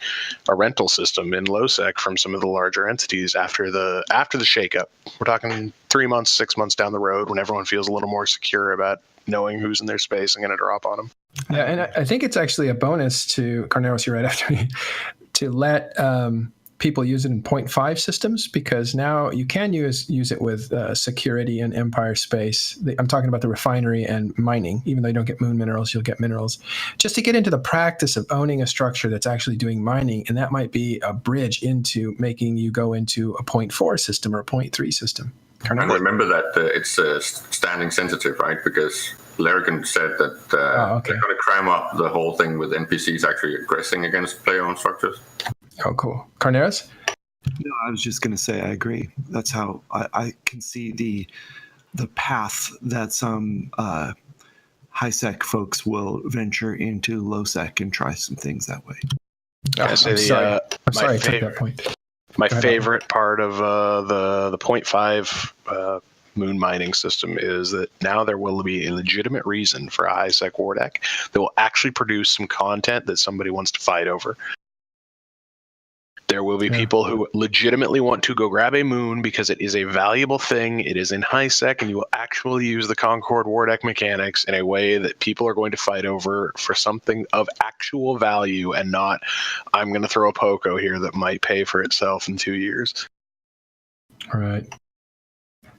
a rental system in LowSec from some of the larger entities after the shakeup. We're talking 3 months, 6 months down the road when everyone feels a little more secure about knowing who's in their space and going to drop on them.
Yeah, and I think it's actually a bonus to Carneros. You're right after me to let. People use it in 0.5 systems, because now you can use it with security and Empire space. I'm talking about the refinery and mining. Even though you don't get moon minerals, you'll get minerals. Just to get into the practice of owning a structure that's actually doing mining, and that might be a bridge into making you go into a 0.4 system or a 0.3 system.
And remember that it's standing sensitive, right? Because Larrikin said that they're going to cram up the whole thing with NPCs actually aggressing against player-owned structures.
Oh, cool. Carneros?
No, I was just going to say I agree. That's how I can see the path that some HiSec folks will venture into LowSec and try some things that way.
I'm sorry I took that point.
My favorite part of the 0.5 moon mining system is that now there will be a legitimate reason for a HiSec war deck that will actually produce some content that somebody wants to fight over. There will be people who legitimately want to go grab a moon because it is a valuable thing. It is in HiSec, and you will actually use the Concord war deck mechanics in a way that people are going to fight over for something of actual value, and not, I'm going to throw a Poco here that might pay for itself in 2 years.
All right.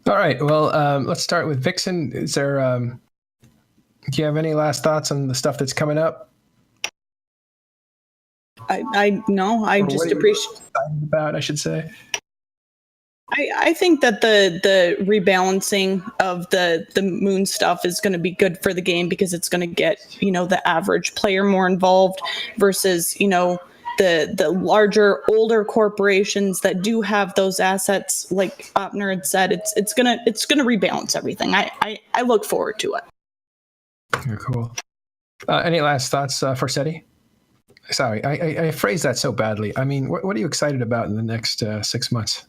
Well, let's start with Vixen. Is there? Do you have any last thoughts on the stuff that's coming up?
I just appreciate
about, I should say.
I think that the rebalancing of the moon stuff is going to be good for the game, because it's going to get the average player more involved versus the larger older corporations that do have those assets. Like Opner had said, it's gonna rebalance everything. I look forward to it.
You're cool. Any last thoughts for SETI? Sorry, I phrased that so badly. I mean, what are you excited about in the next 6 months?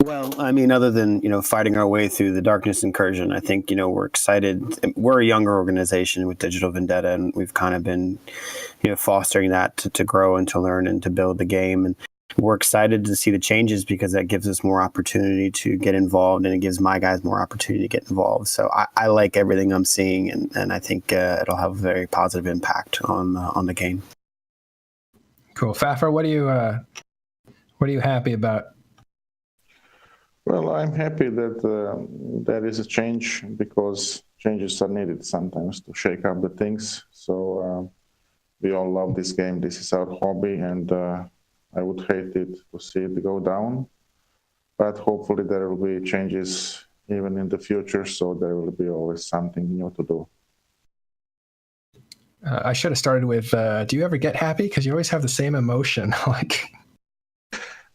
Well, I mean, other than, fighting our way through the Darkness Incursion, I think, we're excited. We're a younger organization with Digital Vendetta, and we've kind of been, fostering that to grow and to learn and to build the game. And we're excited to see the changes, because that gives us more opportunity to get involved, and it gives my guys more opportunity to get involved. So I like everything I'm seeing, and I think it'll have a very positive impact on the game.
Cool. Faffer, what are you happy about?
Well, I'm happy that there is a change, because changes are needed sometimes to shake up the things. So we all love this game. This is our hobby, and I would hate it to see it go down. but hopefully there will be changes even in the future, so there will be always something new to do.
I should have started with, do you ever get happy? Because you always have the same emotion.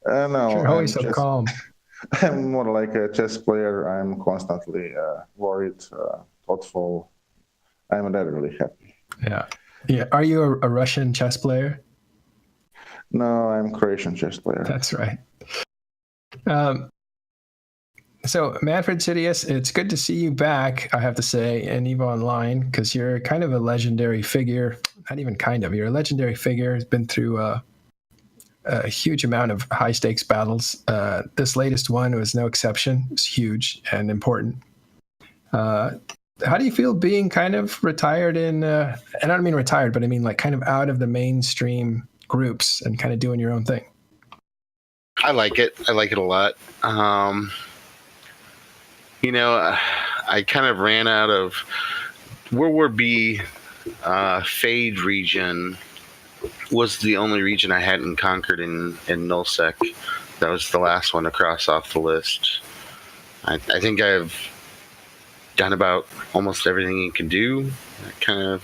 No,
you're always so calm.
I'm more like a chess player. I'm constantly worried, thoughtful. I'm never really happy.
Yeah. Are you a Russian chess player?
No, I'm Croatian chess player.
That's right. So, Manfred Sidious, it's good to see you back, I have to say, in EVE Online, because you're kind of a legendary figure. Not even kind of. You're a legendary figure. Has been through a huge amount of high-stakes battles. This latest one was no exception. It's huge and important. How do you feel being kind of retired in, and I don't mean retired, but I mean like kind of out of the mainstream groups and kind of doing your own thing?
I like it. I like it a lot. I kind of ran out of World War B. Fade region was the only region I hadn't conquered in nullsec. That was the last one to cross off the list. I think I've done about almost everything you can do. I kind of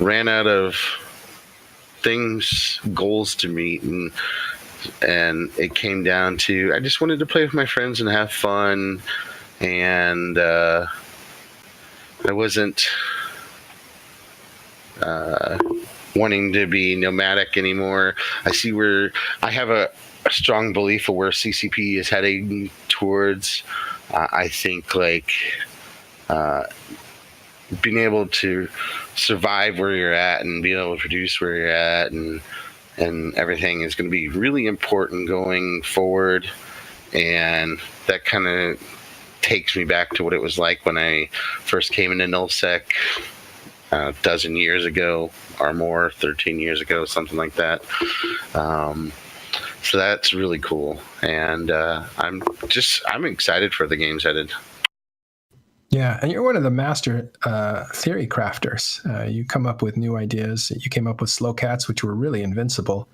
ran out of goals to meet, and it came down to I just wanted to play with my friends and have fun, and I wasn't wanting to be nomadic anymore. I have a strong belief of where CCP is heading towards. I think being able to survive where you're at and being able to produce where you're at and everything is going to be really important going forward. And that kind of takes me back to what it was like when I first came into nullsec a dozen years ago or more, 13 years ago, something like that. So that's really cool. And I'm excited for the game's headed.
Yeah, and you're one of the master theory crafters. You come up with new ideas. You came up with slow cats, which were really invincible.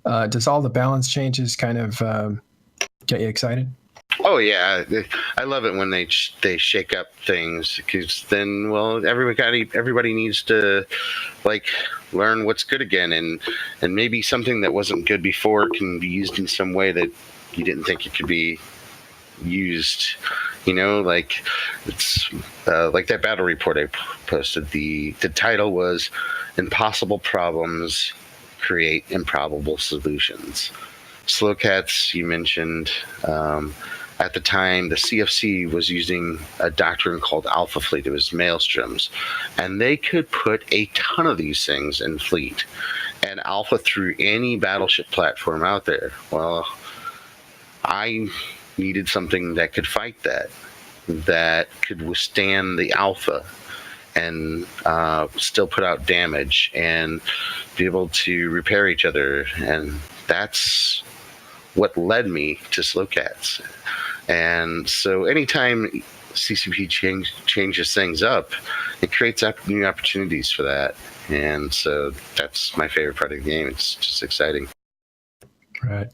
Does all the balance changes kind of get you excited?
Oh yeah, I love it when they shake up things, because then, well, everybody needs to learn what's good again, and maybe something that wasn't good before can be used in some way that you didn't think it could be used. It's like that battle report I posted. The title was "Impossible Problems Create Improbable Solutions." Slow cats, you mentioned. At the time, the CFC was using a doctrine called Alpha Fleet. It was maelstroms, and they could put a ton of these things in fleet and Alpha through any battleship platform out there. Well, I needed something that could fight that could withstand the Alpha and still put out damage and be able to repair each other. And that's what led me to slow cats. And so anytime CCP changes things up, it creates new opportunities for that. And so that's my favorite part of the game. It's just exciting.
Right.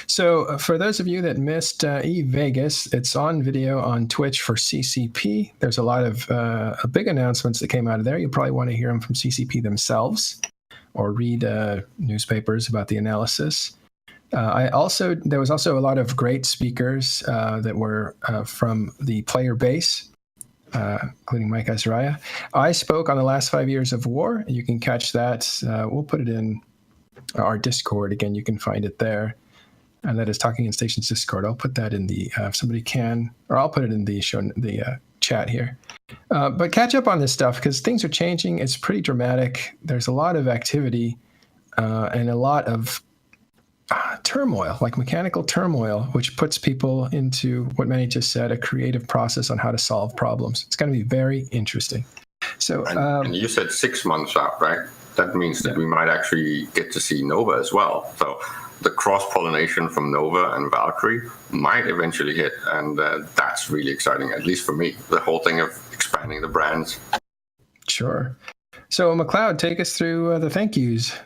So for those of you that missed EVE Vegas, it's on video on Twitch for CCP. There's a lot of big announcements that came out of there. You'll probably want to hear them from CCP themselves or read newspapers about the analysis. There was also a lot of great speakers that were from the player base, including Mike Azariah. I spoke on the last 5 years of war. You can catch that. We'll put it in our Discord. Again, you can find it there. And that is Talking in Stations Discord. I'll put that in the, if somebody can, or I'll put it in the chat here. But catch up on this stuff because things are changing. It's pretty dramatic. There's a lot of activity and a lot of turmoil, like mechanical turmoil, which puts people into what Manny just said, a creative process on how to solve problems. It's going to be very interesting. So,
and you said 6 months out, right? That means that we might actually get to see Nova as well. So the cross-pollination from Nova and Valkyrie might eventually hit, and that's really exciting, at least for me, the whole thing of expanding the brands.
Sure. So McLeod, take us through the thank yous.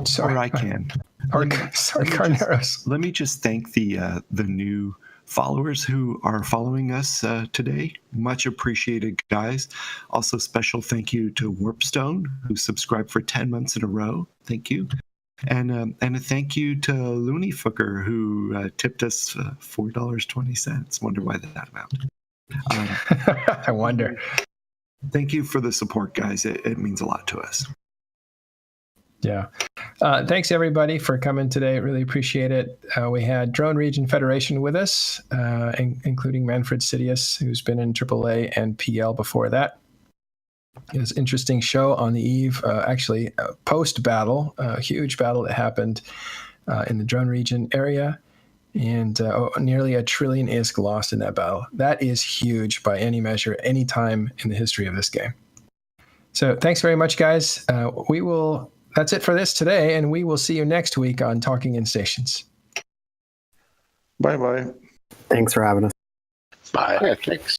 Sorry, I can.
Carneros.
Let me just thank the new followers who are following us today. Much appreciated, guys. Also, special thank you to Warpstone, who subscribed for 10 months in a row. Thank you. And a thank you to Looney Fooker, who tipped us $4.20. Wonder why that amount.
I wonder.
Thank you for the support, guys. It means a lot to us.
Yeah. Thanks, everybody, for coming today. Really appreciate it. We had Drone Region Federation with us, including Manfred Sidious, who's been in AAA and PL before that. It was an interesting show on the eve, actually, post-battle, a huge battle that happened in the Drone Region area. And nearly 1 trillion ISK lost in that battle. That is huge by any measure, any time in the history of this game. So thanks very much, guys. That's it for this today, and we will see you next week on Talking in Stations.
Bye-bye.
Thanks for having us.
Bye.
Yeah, thanks.